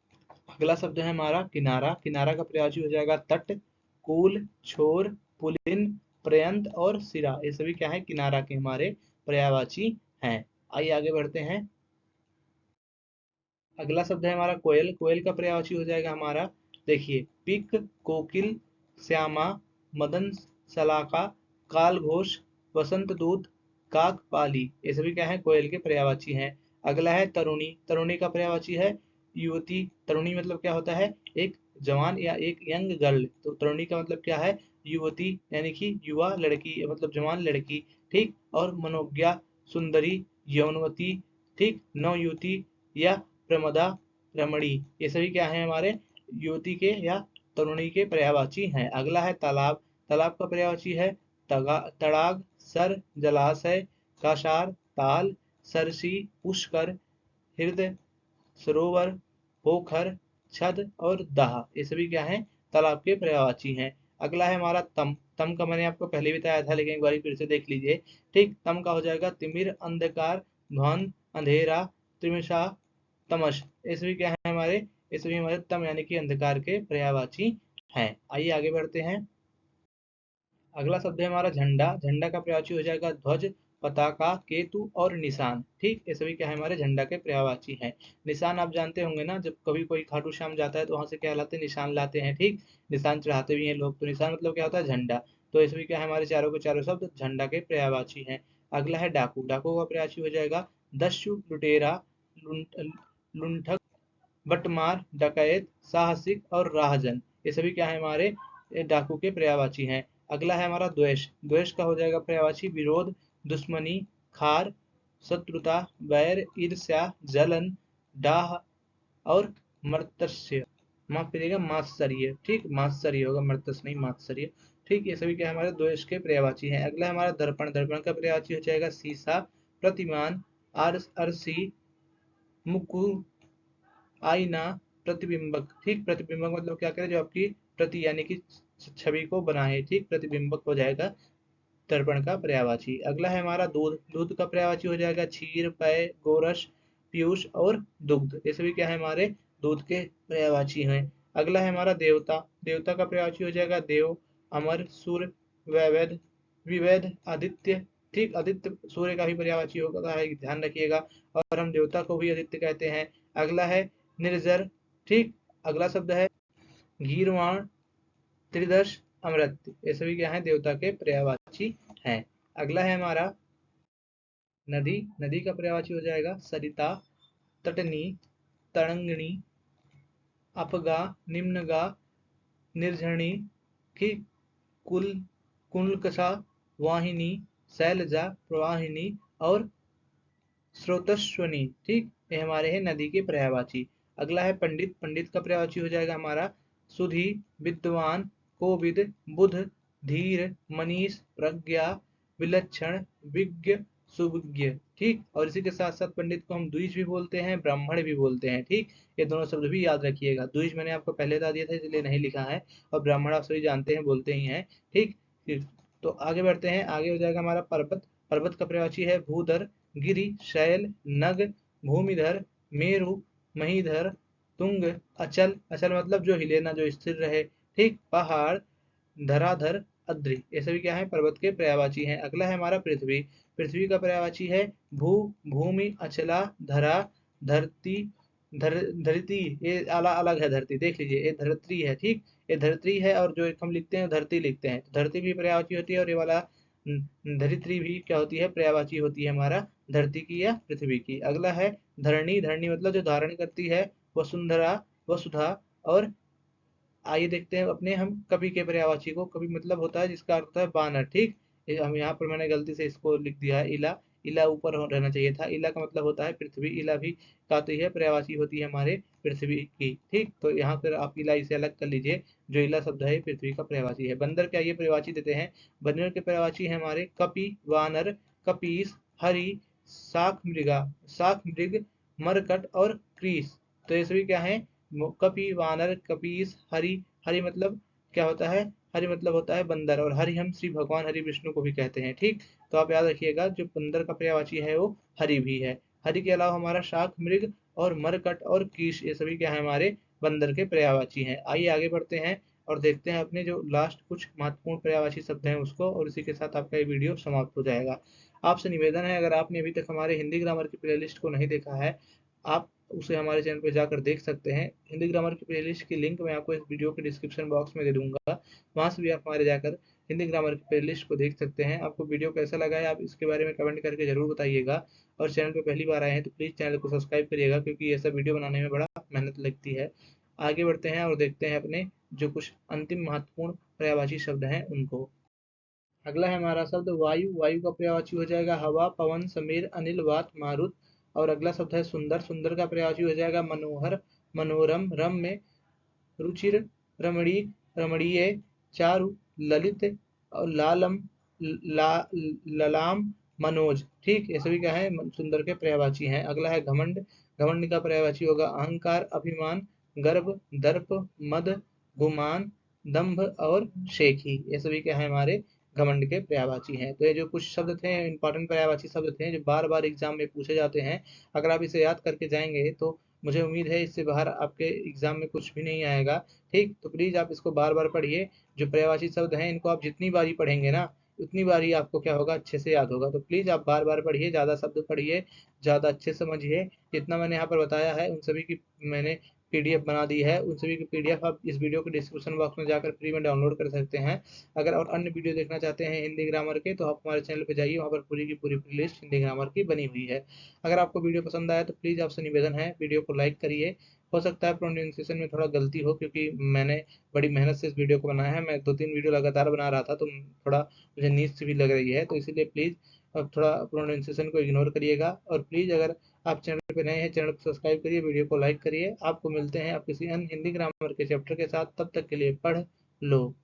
अगला शब्द है हमारा किनारा, किनारा का पर्यायवाची हो जाएगा तट, कूल, छोर, पुलिन, पर्यंत और सिरा, ये सभी क्या है, किनारा के हमारे पर्यायवाची हैं। आइए आगे बढ़ते हैं। अगला शब्द है हमारा कोयल, कोयल का पर्यायवाची हो जाएगा हमारा, देखिए, पिक, कोकिल, श्यामा, मदन सलाका, काल घोष, वसंत दूत, काक पाली, ये सभी क्या है, कोयल के पर्यायवाची हैं। अगला है तरुणी, तरुणी का पर्यायवाची है युवती। तरुणी मतलब क्या होता है, एक जवान या एक यंग गर्ल, तो तरुणी का मतलब क्या है, युवती, यानी कि युवा लड़की, मतलब जवान लड़की, ठीक। और मनोज्ञा, सुंदरी, यौनवती, ठीक, नवयुवती या प्रमदा, रमणी, ये सभी क्या है, हमारे युवती के या तरुणी के पर्यायवाची हैं। अगला है तालाब, तालाब का पर्यायवाची है तड़ाग, सर, जलाशय, काशार, ताल, सरसी, पुष्कर, हृदय, सरोवर, पोखर, छद और दाह, ये सभी क्या है, तालाब के पर्यायवाची हैं। अगला है हमारा तम, तम का मैंने आपको पहले बताया था, लेकिन एक बार फिर से देख लीजिए, ठीक। तम का हो जाएगा तिमिर, अंधकार, ध्वंस, अंधेरा, त्रिमशा, तमश, ये सभी क्या है हमारे, ये सभी हमारे तम यानी कि अंधकार के पर्यायवाची हैं। आइए आगे बढ़ते हैं। अगला शब्द है हमारा झंडा, झंडा का पर्यायवाची हो जाएगा ध्वज, पताका, केतु और निशान, ठीक, ये सभी क्या है, हमारे झंडा के पर्यायवाची हैं। निशान आप जानते होंगे ना, जब कभी कोई खाटू श्याम जाता है तो वहां से क्या लाते हैं, निशान लाते हैं, ठीक, निशान चढ़ाते भी हैं लोग, तो निशान मतलब क्या होता है, झंडा। तो ये सभी क्या है, हमारे चारों के चारों शब्द झंडा के पर्यायवाची हैं। अगला है डाकू, डाकू का पर्यायवाची हो जाएगा दस्यु, लुटेरा, लुंठक, बटमार, डकैत, साहसिक और राहजन, ये सभी क्या है, हमारे डाकू के पर्यायवाची हैं। अगला है हमारा द्वेष, द्वेष का हो जाएगा पर्यायवाची विरोध, दुश्मनी, खार, शत्रुता, वैर, ईर्ष्या, जलन, डाह और मर्त्य, माफ करिएगा मात्सर्य, ठीक, मात्सर्य होगा, मर्तस नहीं, मात्सर्य, ठीक, ये सभी क्या है, हमारे द्वेष के पर्यायवाची हैं। अगला है हमारा दर्पण, दर्पण का पर्यायवाची हो जाएगा शीशा, प्रतिमान, अरसी, मुकु, आईना, प्रतिबिंबक, ठीक, प्रतिबिंबक मतलब क्या करे, जो आपकी प्रति यानी कि छवि को बनाए, ठीक, प्रतिबिंबक हो जाएगा दर्पण का पर्यायवाची। अगला है हमारा दूध, दूध का पर्यायवाची हो जाएगा क्षीर, पेय, गोरस, पीयूष और दुग्ध, ये सभी क्या है, हमारे दूध के पर्यायवाची हैं। अगला है हमारा देवता, देवता का पर्यायवाची हो जाएगा देव, अमर, सुर, वैवेद, विवेद, आदित्य, ठीक, आदित्य सूर्य का भी पर्यायवाची होगा, ध्यान रखिएगा, और हम देवता को भी आदित्य कहते हैं। अगला है निर्जर, ठीक। अगला शब्द है गीरवाण, त्रिदर्श, अमृत, ये सभी क्या है, देवता के पर्यायवाची हैं। अगला है हमारा नदी, नदी का पर्यायवाची हो जाएगा सरिता, तटनी, तरंगिणी, अपगा, निम्नगा, निर्झरणी, ठीक, कुल, कुल्कषा, वाहिनी, शैलजा, प्रवाहिनी और स्रोतस्वनी, ठीक, ये हमारे हैं नदी के पर्यायवाची। अगला है पंडित, पंडित का पर्यायवाची हो जाएगा हमारा सुधी, विद्वान, कोविद, बुध, धीर, मनीष, प्रज्ञा, विलक्षण, विज्ञ, सुविज्ञ, ठीक। और इसी के साथ साथ पंडित को हम द्विज भी बोलते हैं, ब्राह्मण भी बोलते हैं, ठीक, ये दोनों शब्द भी याद रखिएगा। द्विज मैंने आपको पहले बता दिया था, इसलिए नहीं लिखा है, और ब्राह्मण आप सभी जानते हैं, बोलते ही हैं, ठीक। तो आगे बढ़ते हैं, आगे हो जाएगा हमारा पर्वत, पर्वत का पर्यायवाची है भूधर, गिरि, शैल, नग, भूमिधर, मेरु, महीधर, तुंग, अचल, अचल मतलब जो हिले ना, जो स्थिर रहे, ठीक, पहाड़, धराधर, अद्रि, ये सभी क्या है, पर्वत के पर्यायवाची हैं। अगला है हमारा पृथ्वी, पृथ्वी का पर्यायवाची है भू, भूमि, अचला, धरा, धरती, धरती, ये अलग अलग है, धरती देख लीजिए, ये धरती है, ठीक, ये धरती है, और जो एक हम लिखते हैं धरती लिखते हैं, तो धरती भी पर्यायवाची होती है, और ये वाला धरित्री भी क्या होती है, पर्यायवाची होती है हमारा धरती की या पृथ्वी की। अगला है धरणी, धरणी मतलब जो धारण करती है, वसुंधरा, वसुधा और आइए देखते हैं अपने हम कवि के पर्यायवाची को। कवि मतलब होता है जिसका अर्थ होता है बानर, ठीक, हम यहाँ पर मैंने गलती से इसको लिख दिया है इला, इला ऊपर रहना चाहिए था। इला का मतलब होता है पृथ्वी, इला भी का आती है, पर्यायवाची होती है हमारे पृथ्वी की। ठीक, तो यहाँ पर आप इला इसे अलग कर लीजिए, जो इला शब्द है पृथ्वी का पर्यायवाची है। बंदर क्या ये पर्यायवाची देते हैं? बंदर के पर्यायवाची है हमारे कपि, वानर, कपीस, हरि, शाक मृग, मरकट और क्रीस। तो ये सभी क्या है? कपि, वानर, कपीस, हरि। हरि मतलब क्या होता है? हरि मतलब होता है बंदर, और हरि हम श्री भगवान हरि विष्णु को भी कहते हैं। ठीक, तो आप याद रखिएगा जो बंदर का पर्यायवाची है वो हरि भी है। हरि के अलावा हमारा शाक मृग और मरकट और कीश, ये सभी क्या है? हमारे बंदर के पर्यायवाची हैं। आइए आगे बढ़ते हैं और देखते हैं अपने जो लास्ट कुछ महत्वपूर्ण पर्यायवाची शब्द हैं उसको, और इसी के साथ आपका ये वीडियो समाप्त हो जाएगा। आपसे निवेदन है, अगर आपने अभी तक हमारे हिंदी ग्रामर की प्लेलिस्ट को नहीं देखा है, आप उसे हमारे चैनल पर जाकर देख सकते हैं। हिंदी ग्रामर की प्लेलिस्ट की लिंक मैं आपको इस वीडियो के डिस्क्रिप्शन बॉक्स में दे दूंगा, वहां से भी आप हमारे जाकर हिंदी ग्रामर की प्लेलिस्ट को देख सकते हैं। आपको वीडियो कैसा लगा है आप इसके बारे में कमेंट करके जरूर बताइएगा, और चैनल पर पहली बार आए हैं तो प्लीज़ चैनल को सब्सक्राइब करिएगा, क्योंकि ऐसा वीडियो बनाने में बड़ा मेहनत लगती है। आगे बढ़ते हैं और देखते हैं अपने जो कुछ अंतिम महत्वपूर्ण पर्यायवाची शब्द हैं उनको। अगला है हमारा शब्द वायु। वायु का पर्यायवाची हो जाएगा हवा, पवन, समीर, अनिल, वात, मारुत। और अगला शब्द है सुंदर। सुंदर का पर्यायवाची हो जाएगा मनोहर, मनोरम, रम्य, रुचिर, रमणीक, रमणीय, चारु, ललित और लालम, ललाम, मनोज। ठीक, ये सभी क्या है? सुंदर के पर्यायवाची हैं। अगला है घमंड। घमंड का पर्यायवाची होगा अहंकार, अभिमान, गर्व, दर्प, मद, गुमान, दंभ और शेखी। ये सभी क्या है? हमारे घमंड के पर्यायवाची हैं। तो ये जो कुछ शब्द थे, इंपॉर्टेंट पर्यायवाची शब्द थे जो बार बार एग्जाम में पूछे जाते हैं, अगर आप इसे याद करके जाएंगे तो मुझे उम्मीद है इससे बाहर आपके एग्जाम में कुछ भी नहीं आएगा। ठीक, तो प्लीज आप इसको बार बार पढ़िए। जो पर्यायवाची शब्द हैं इनको आप जितनी बारी पढ़ेंगे ना, उतनी बारी आपको क्या होगा? अच्छे से याद होगा। तो प्लीज आप बार बार पढ़िए, ज्यादा शब्द पढ़िए, ज्यादा अच्छे से समझिए। जितना मैंने यहाँ पर बताया है उन सभी की मैंने पीडीएफ बना दी है। उन सभी की पीडीएफ आप इस वीडियो के डिस्क्रिप्शन बॉक्स में जाकर फ्री में डाउनलोड कर सकते हैं। अगर और अन्य वीडियो देखना चाहते हैं हिंदी ग्रामर के, तो आप हमारे चैनल पर जाइए, वहाँ पर पूरी की पूरी प्लेलिस्ट हिंदी ग्रामर की बनी हुई है। अगर आपको वीडियो पसंद आया तो प्लीज़ आपसे निवेदन है वीडियो को लाइक करिए। हो सकता है प्रोनाउंसिएशन में थोड़ा गलती हो, क्योंकि मैंने बड़ी मेहनत से इस वीडियो को बनाया है। मैं 2-3 वीडियो लगातार बना रहा था, तो थोड़ा मुझे नींद सी भी लग रही है, तो इसीलिए प्लीज़ अब थोड़ा प्रोनाउंसिएशन को इग्नोर करिएगा। और प्लीज़ अगर आप चैनल पे नए हैं, चैनल को सब्सक्राइब करिए, वीडियो को लाइक करिए। आपको मिलते हैं आप किसी अन्य हिंदी ग्रामर के चैप्टर के साथ, तब तक के लिए पढ़ लो।